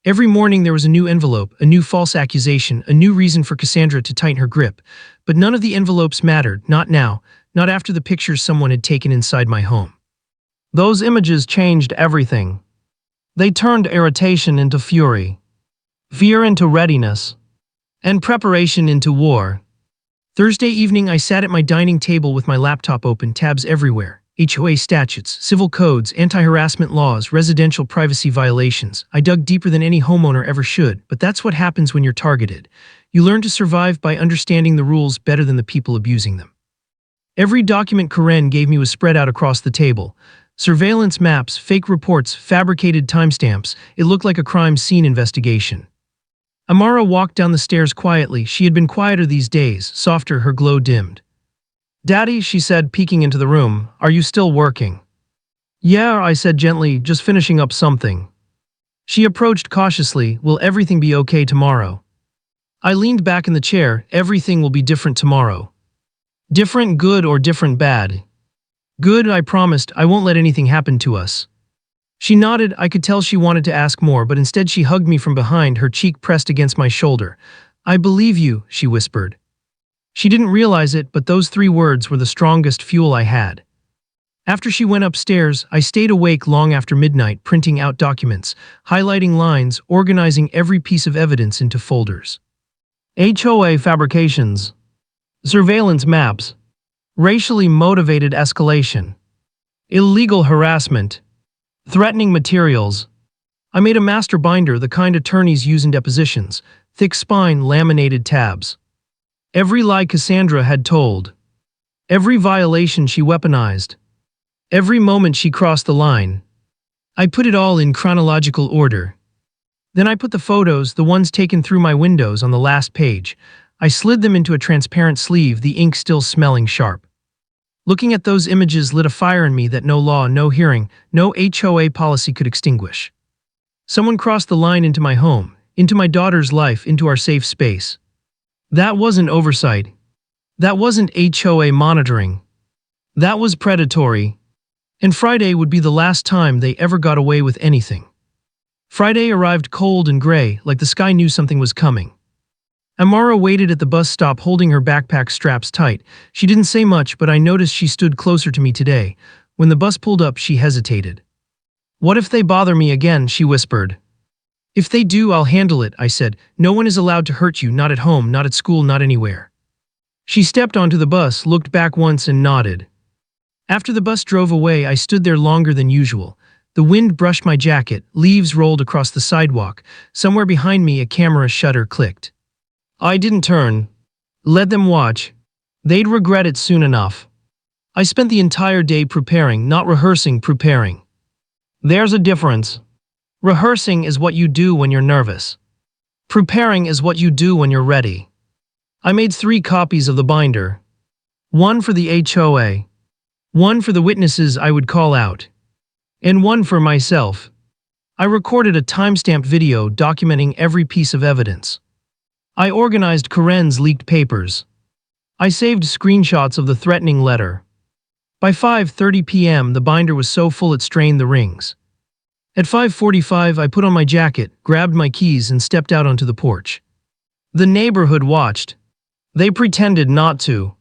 Every morning there was a new envelope, a new false accusation, a new reason for Cassandra to tighten her grip. But none of the envelopes mattered, not now, not after the pictures someone had taken inside my home. Those images changed everything. They turned irritation into fury, fear into readiness, and preparation into war. Thursday evening I sat at my dining table with my laptop open, tabs everywhere. HOA statutes, civil codes, anti-harassment laws, residential privacy violations. I dug deeper than any homeowner ever should, but that's what happens when you're targeted. You learn to survive by understanding the rules better than the people abusing them. Every document Karen gave me was spread out across the table. Surveillance maps, fake reports, fabricated timestamps. It looked like a crime scene investigation. Amara walked down the stairs quietly. She had been quieter these days, softer, her glow dimmed. "Daddy," she said, peeking into the room, "are you still working?" "Yeah," I said gently, "just finishing up something." She approached cautiously. "Will everything be okay tomorrow?" I leaned back in the chair. "Everything will be different tomorrow." "Different good or different bad?" "Good, I promised. I won't let anything happen to us." She nodded. I could tell she wanted to ask more, but instead she hugged me from behind, her cheek pressed against my shoulder. "I believe you," she whispered. She didn't realize it, but those 3 words were the strongest fuel I had. After she went upstairs, I stayed awake long after midnight, printing out documents, highlighting lines, organizing every piece of evidence into folders. HOA fabrications, surveillance maps, racially motivated escalation, illegal harassment, threatening materials. I made a master binder, the kind attorneys use in depositions, thick spine, laminated tabs. Every lie Cassandra had told, every violation she weaponized, every moment she crossed the line. I put it all in chronological order. Then I put the photos, the ones taken through my windows, on the last page. I slid them into a transparent sleeve, the ink still smelling sharp. Looking at those images lit a fire in me that no law, no hearing, no HOA policy could extinguish. Someone crossed the line into my home, into my daughter's life, into our safe space. That wasn't oversight. That wasn't HOA monitoring. That was predatory. And Friday would be the last time they ever got away with anything. Friday arrived cold and gray, like the sky knew something was coming. Amara waited at the bus stop, holding her backpack straps tight. She didn't say much, but I noticed she stood closer to me today. When the bus pulled up, she hesitated. "What if they bother me again?" she whispered. "If they do, I'll handle it," I said. "No one is allowed to hurt you, not at home, not at school, not anywhere." She stepped onto the bus, looked back once and nodded. After the bus drove away, I stood there longer than usual. The wind brushed my jacket, leaves rolled across the sidewalk. Somewhere behind me, a camera shutter clicked. I didn't turn. Let them watch. They'd regret it soon enough. I spent the entire day preparing, not rehearsing, preparing. There's a difference. Rehearsing is what you do when you're nervous. Preparing is what you do when you're ready. I made 3 copies of the binder. One for the HOA, one for the witnesses I would call out, and one for myself. I recorded a timestamped video documenting every piece of evidence. I organized Karen's leaked papers. I saved screenshots of the threatening letter. By 5:30 p.m., the binder was so full it strained the rings. At 5:45, I put on my jacket, grabbed my keys, and stepped out onto the porch. The neighborhood watched. They pretended not to.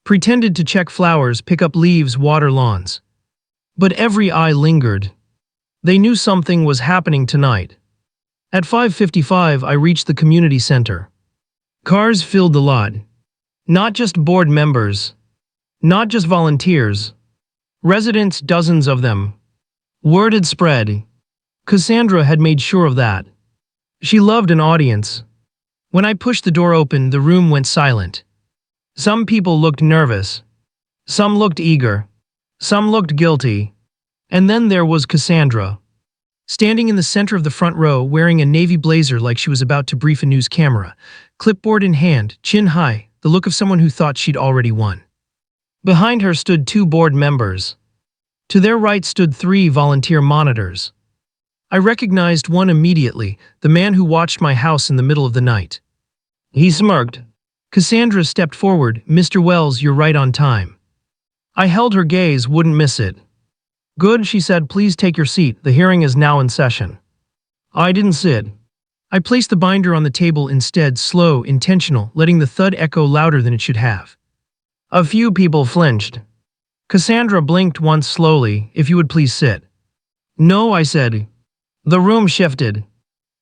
Pretended to check flowers, pick up leaves, water lawns. But every eye lingered. They knew something was happening tonight. At 5:55, I reached the community center. Cars filled the lot. Not just board members. Not just volunteers. Residents, dozens of them. Word had spread. Cassandra had made sure of that. She loved an audience. When I pushed the door open, the room went silent. Some people looked nervous. Some looked eager. Some looked guilty. And then there was Cassandra. Standing in the center of the front row, wearing a navy blazer like she was about to brief a news camera, clipboard in hand, chin high, the look of someone who thought she'd already won. Behind her stood 2 board members. To their right stood 3 volunteer monitors. I recognized one immediately, the man who watched my house in the middle of the night. He smirked. Cassandra stepped forward. "Mr. Wells, you're right on time." I held her gaze, wouldn't miss it. "Good," she said. "Please take your seat. The hearing is now in session." I didn't sit. I placed the binder on the table instead, slow, intentional, letting the thud echo louder than it should have. A few people flinched. Cassandra blinked once slowly. "If you would please sit." "No," I said. The room shifted.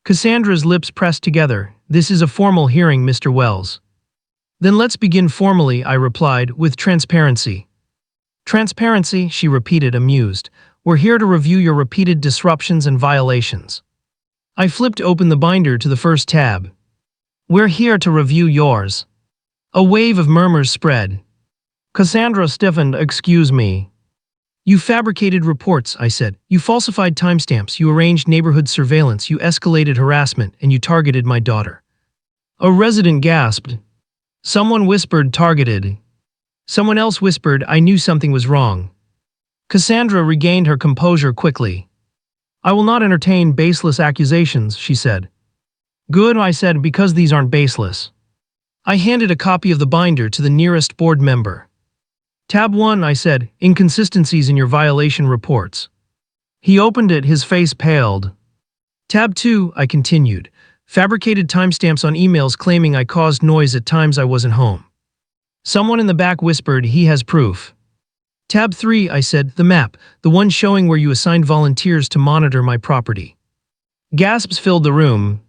Cassandra's lips pressed together. "This is a formal hearing, Mr. Wells." "Then let's begin formally," I replied, "with transparency." "Transparency," she repeated, amused. "We're here to review your repeated disruptions and violations." I flipped open the binder to the first tab. "We're here to review yours." A wave of murmurs spread. Cassandra stiffened. "Excuse me." "You fabricated reports," I said. "You falsified timestamps, you arranged neighborhood surveillance, you escalated harassment, and you targeted my daughter." A resident gasped. Someone whispered, "Targeted." Someone else whispered, "I knew something was wrong." Cassandra regained her composure quickly. "I will not entertain baseless accusations," she said. "Good," I said, "because these aren't baseless." I handed a copy of the binder to the nearest board member. "Tab 1, I said, "inconsistencies in your violation reports." He opened it, his face paled. "Tab 2, I continued, "fabricated timestamps on emails claiming I caused noise at times I wasn't home." Someone in the back whispered, "He has proof." "Tab 3, I said, "the map, the one showing where you assigned volunteers to monitor my property." Gasps filled the room.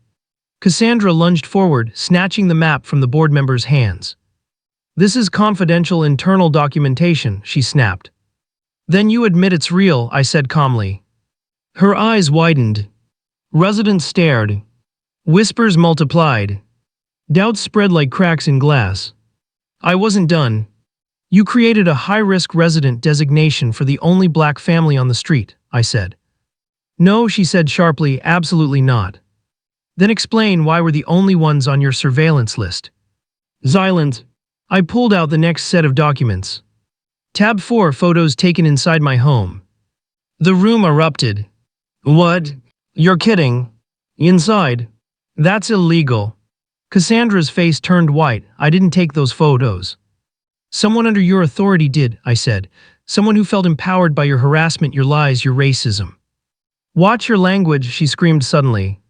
Cassandra lunged forward, snatching the map from the board member's hands. "This is confidential internal documentation," she snapped. "Then you admit it's real," I said calmly. Her eyes widened. Residents stared. Whispers multiplied. Doubts spread like cracks in glass. I wasn't done. "You created a high-risk resident designation for the only black family on the street," I said. "No," she said sharply, "absolutely not." "Then explain why we're the only ones on your surveillance list." Silence. I pulled out the next set of documents. Tab 4, photos taken inside my home. The room erupted. "What? You're kidding. Inside? That's illegal." Cassandra's face turned white. "I didn't take those photos." "Someone under your authority did," I said. "Someone who felt empowered by your harassment, your lies, your racism." "Watch your language," she screamed suddenly.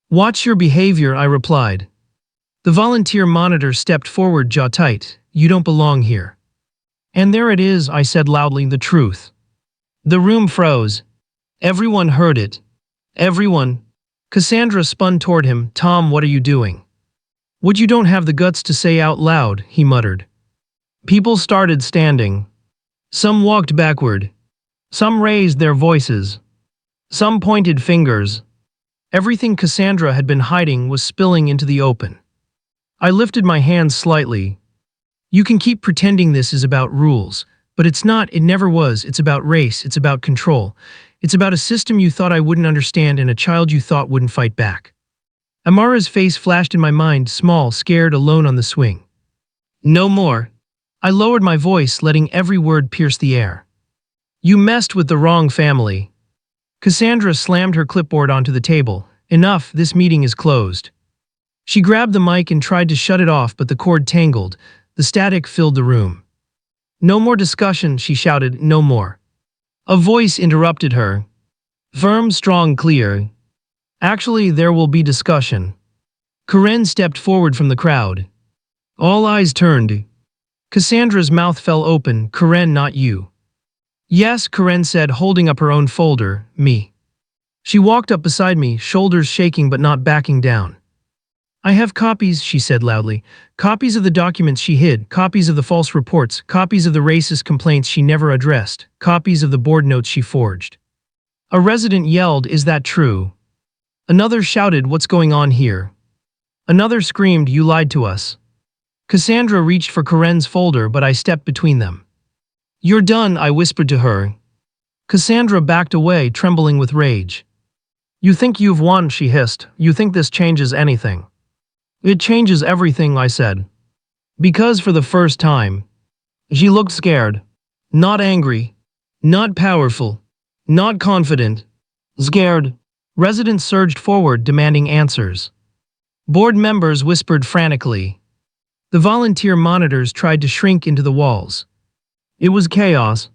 "Watch your behavior," I replied. The volunteer monitor stepped forward, jaw tight. "You don't belong here." "And there it is," I said loudly, "the truth." The room froze. Everyone heard it. Everyone. Cassandra spun toward him. "Tom, what are you doing?" "What you don't have the guts to say out loud," he muttered. People started standing. Some walked backward. Some raised their voices. Some pointed fingers. Everything Cassandra had been hiding was spilling into the open. I lifted my hands slightly. You can keep pretending this is about rules, but it's not, it never was. It's about race, it's about control. It's about a system you thought I wouldn't understand and a child you thought wouldn't fight back. Amara's face flashed in my mind, small, scared, alone on the swing. No more. I lowered my voice, letting every word pierce the air. You messed with the wrong family. Cassandra slammed her clipboard onto the table. Enough, this meeting is closed. She grabbed the mic and tried to shut it off, but the cord tangled. The static filled the room. No more discussion, she shouted, no more. A voice interrupted her. Firm, strong, clear. Actually, there will be discussion. Karen stepped forward from the crowd. All eyes turned. Cassandra's mouth fell open. Karen, not you. Yes, Karen said, holding up her own folder, me. She walked up beside me, shoulders shaking but not backing down. I have copies, she said loudly. Copies of the documents she hid, copies of the false reports, copies of the racist complaints she never addressed, copies of the board notes she forged. A resident yelled, is that true? Another shouted, what's going on here? Another screamed, you lied to us. Cassandra reached for Karen's folder, but I stepped between them. You're done, I whispered to her. Cassandra backed away, trembling with rage. You think you've won, she hissed. You think this changes anything. It changes everything, I said. Because for the first time, she looked scared. Not angry. Not powerful. Not confident. Scared. Residents surged forward, demanding answers. Board members whispered frantically. The volunteer monitors tried to shrink into the walls. It was chaos.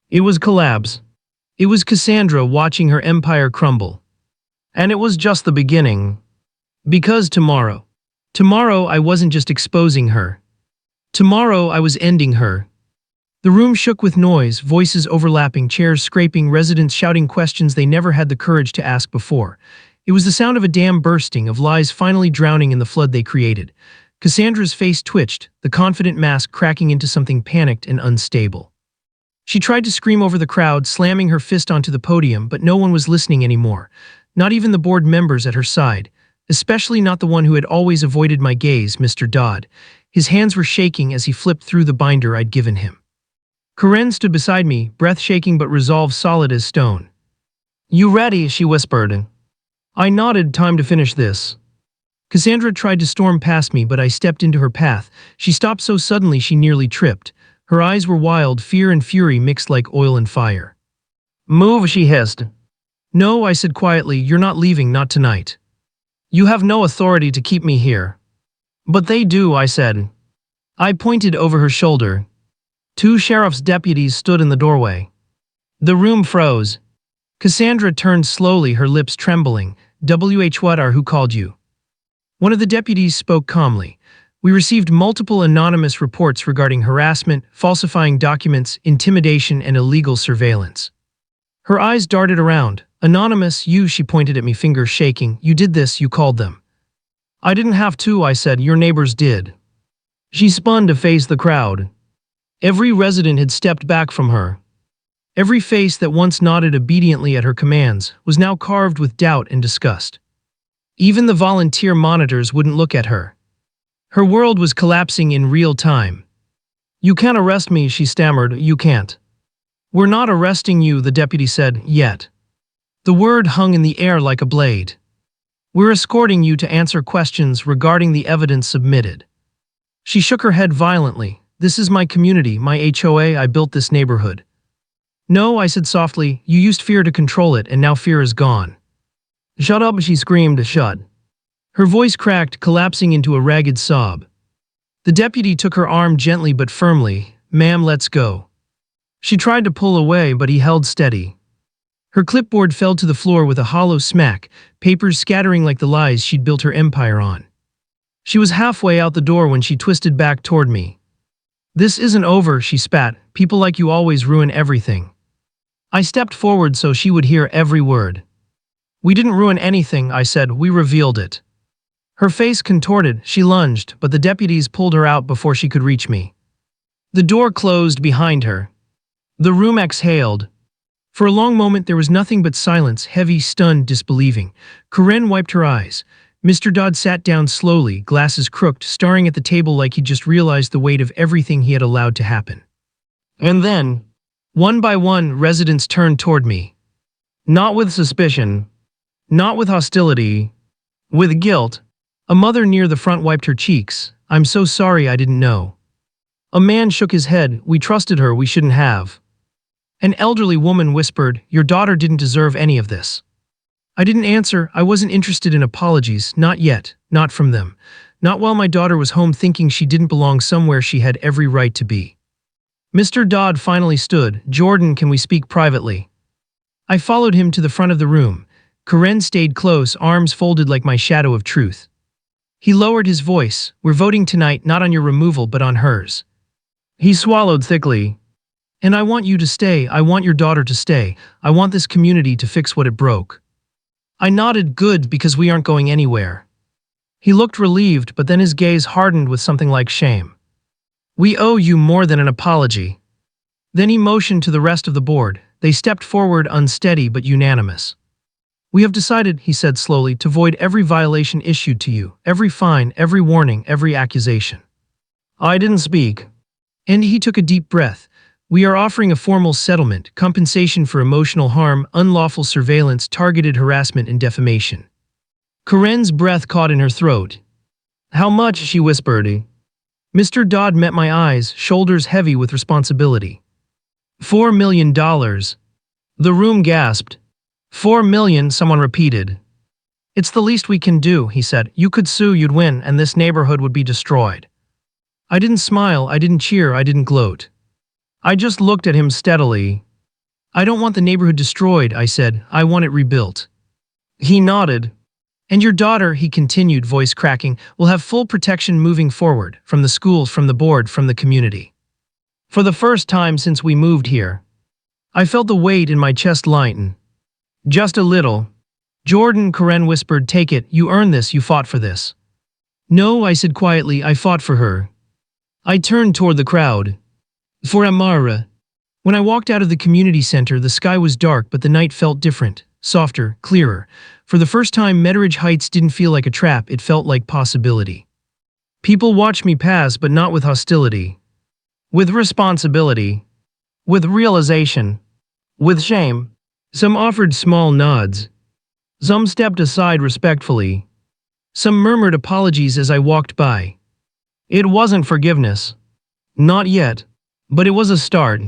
It was collapse. It was Cassandra watching her empire crumble. And it was just the beginning. Because tomorrow I wasn't just exposing her. Tomorrow I was ending her. The room shook with noise, voices overlapping, chairs scraping, residents shouting questions they never had the courage to ask before. It was the sound of a dam bursting, of lies finally drowning in the flood they created. Cassandra's face twitched, the confident mask cracking into something panicked and unstable. She tried to scream over the crowd, slamming her fist onto the podium, but no one was listening anymore. Not even the board members at her side. Especially not the one who had always avoided my gaze, Mr. Dodd. His hands were shaking as he flipped through the binder I'd given him. Karen stood beside me, breath shaking but resolve solid as stone. You ready? She whispered. I nodded, time to finish this. Cassandra tried to storm past me, but I stepped into her path. She stopped so suddenly she nearly tripped. Her eyes were wild, fear and fury mixed like oil and fire. Move, she hissed. No, I said quietly, you're not leaving, not tonight. You have no authority to keep me here. But they do, I said. I pointed over her shoulder. 2 sheriff's deputies stood in the doorway. The room froze. Cassandra turned slowly, her lips trembling. What are who called you? One of the deputies spoke calmly. We received multiple anonymous reports regarding harassment, falsifying documents, intimidation, and illegal surveillance. Her eyes darted around. Anonymous, you, she pointed at me, fingers shaking. You did this, you called them. I didn't have to, I said, your neighbors did. She spun to face the crowd. Every resident had stepped back from her. Every face that once nodded obediently at her commands was now carved with doubt and disgust. Even the volunteer monitors wouldn't look at her. Her world was collapsing in real time. You can't arrest me, she stammered, you can't. We're not arresting you, the deputy said, yet. The word hung in the air like a blade. We're escorting you to answer questions regarding the evidence submitted. She shook her head violently. This is my community, my HOA, I built this neighborhood. No, I said softly, you used fear to control it and now fear is gone. Shut up, she screamed, shut. Her voice cracked, collapsing into a ragged sob. The deputy took her arm gently but firmly. Ma'am, let's go. She tried to pull away, but he held steady. Her clipboard fell to the floor with a hollow smack, papers scattering like the lies she'd built her empire on. She was halfway out the door when she twisted back toward me. This isn't over, she spat. People like you always ruin everything. I stepped forward so she would hear every word. We didn't ruin anything, I said, we revealed it. Her face contorted, she lunged, but the deputies pulled her out before she could reach me. The door closed behind her. The room exhaled. For a long moment there was nothing but silence, heavy, stunned, disbelieving. Karen wiped her eyes. Mr. Dodd sat down slowly, glasses crooked, staring at the table like he'd just realized the weight of everything he had allowed to happen. And then, one by one, residents turned toward me. Not with suspicion, not with hostility, with guilt. A mother near the front wiped her cheeks. "I'm so sorry, I didn't know." A man shook his head. "We trusted her, we shouldn't have." An elderly woman whispered, "Your daughter didn't deserve any of this." I didn't answer. I wasn't interested in apologies, not yet, not from them. Not while my daughter was home thinking she didn't belong somewhere she had every right to be. Mr. Dodd finally stood. "Jordan, can we speak privately?" I followed him to the front of the room. Karen stayed close, arms folded like my shadow of truth. He lowered his voice. "We're voting tonight, not on your removal, but on hers." He swallowed thickly. "And I want you to stay. I want your daughter to stay. I want this community to fix what it broke." I nodded. "Good, because we aren't going anywhere." He looked relieved, but then his gaze hardened with something like shame. "We owe you more than an apology." Then he motioned to the rest of the board. They stepped forward, unsteady but unanimous. "We have decided," he said slowly, "to void every violation issued to you, every fine, every warning, every accusation." I didn't speak. And he took a deep breath. "We are offering a formal settlement, compensation for emotional harm, unlawful surveillance, targeted harassment, and defamation." Karen's breath caught in her throat. "How much?" she whispered. Mr. Dodd met my eyes, shoulders heavy with responsibility. $4 million. The room gasped. $4 million, someone repeated. "It's the least we can do," he said. "You could sue, you'd win, and this neighborhood would be destroyed." I didn't smile, I didn't cheer, I didn't gloat. I just looked at him steadily. "I don't want the neighborhood destroyed," I said. "I want it rebuilt." He nodded. "And your daughter," he continued, voice cracking, "will have full protection moving forward, from the schools, from the board, from the community." For the first time since we moved here, I felt the weight in my chest lighten. Just a little. "Jordan," Karen whispered, "take it. You earned this, you fought for this." "No," I said quietly, "I fought for her." I turned toward the crowd. For Amara. When I walked out of the community center, the sky was dark, but the night felt different, softer, clearer. For the first time, Meadow Heights didn't feel like a trap, it felt like possibility. People watched me pass, but not with hostility. With responsibility. With realization. With shame. Some offered small nods. Some stepped aside respectfully. Some murmured apologies as I walked by. It wasn't forgiveness. Not yet. But it was a start.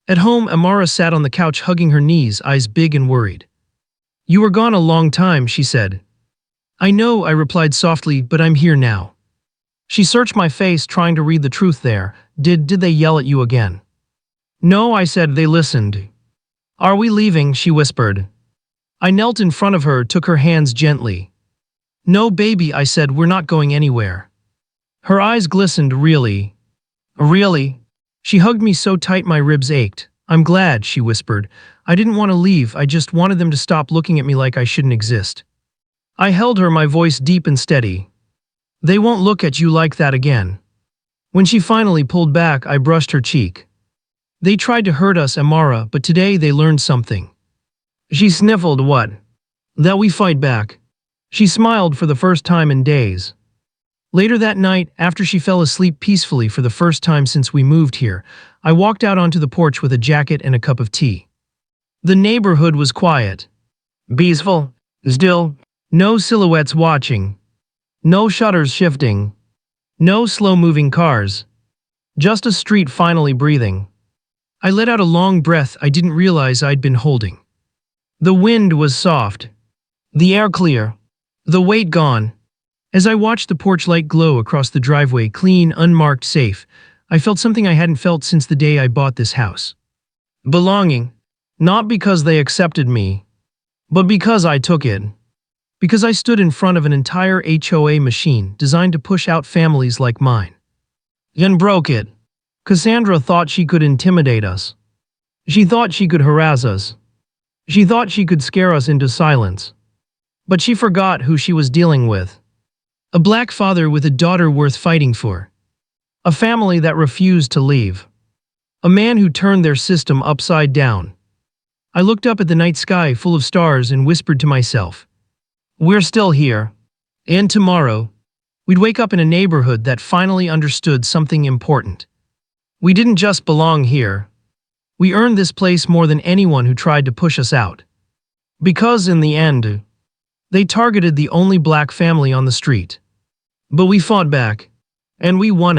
At home, Amara sat on the couch hugging her knees, eyes big and worried. "You were gone a long time," she said. "I know," I replied softly, "but I'm here now." She searched my face, trying to read the truth there. Did they yell at you again?" "No," I said. "They listened." "Are we leaving?" she whispered. I knelt in front of her, took her hands gently. "No, baby," I said, "we're not going anywhere." Her eyes glistened. "Really? Really?" She hugged me so tight my ribs ached. "I'm glad," she whispered. "I didn't want to leave, I just wanted them to stop looking at me like I shouldn't exist." I held her, my voice deep and steady. "They won't look at you like that again." When she finally pulled back, I brushed her cheek. "They tried to hurt us, Amara, but today they learned something." She sniffled. "What?" "That we fight back." She smiled for the first time in days. Later that night, after she fell asleep peacefully for the first time since we moved here, I walked out onto the porch with a jacket and a cup of tea. The neighborhood was quiet. Peaceful. Still. No silhouettes watching. No shutters shifting. No slow-moving cars. Just a street finally breathing. I let out a long breath I didn't realize I'd been holding. The wind was soft. The air clear. The weight gone. As I watched the porch light glow across the driveway, clean, unmarked, safe, I felt something I hadn't felt since the day I bought this house. Belonging. Not because they accepted me, but because I took it. Because I stood in front of an entire HOA machine designed to push out families like mine. And broke it. Cassandra thought she could intimidate us. She thought she could harass us. She thought she could scare us into silence. But she forgot who she was dealing with. A black father with a daughter worth fighting for. A family that refused to leave. A man who turned their system upside down. I looked up at the night sky full of stars and whispered to myself, "We're still here. And tomorrow, we'd wake up in a neighborhood that finally understood something important. We didn't just belong here. We earned this place more than anyone who tried to push us out. Because in the end, they targeted the only black family on the street. But we fought back, and we won.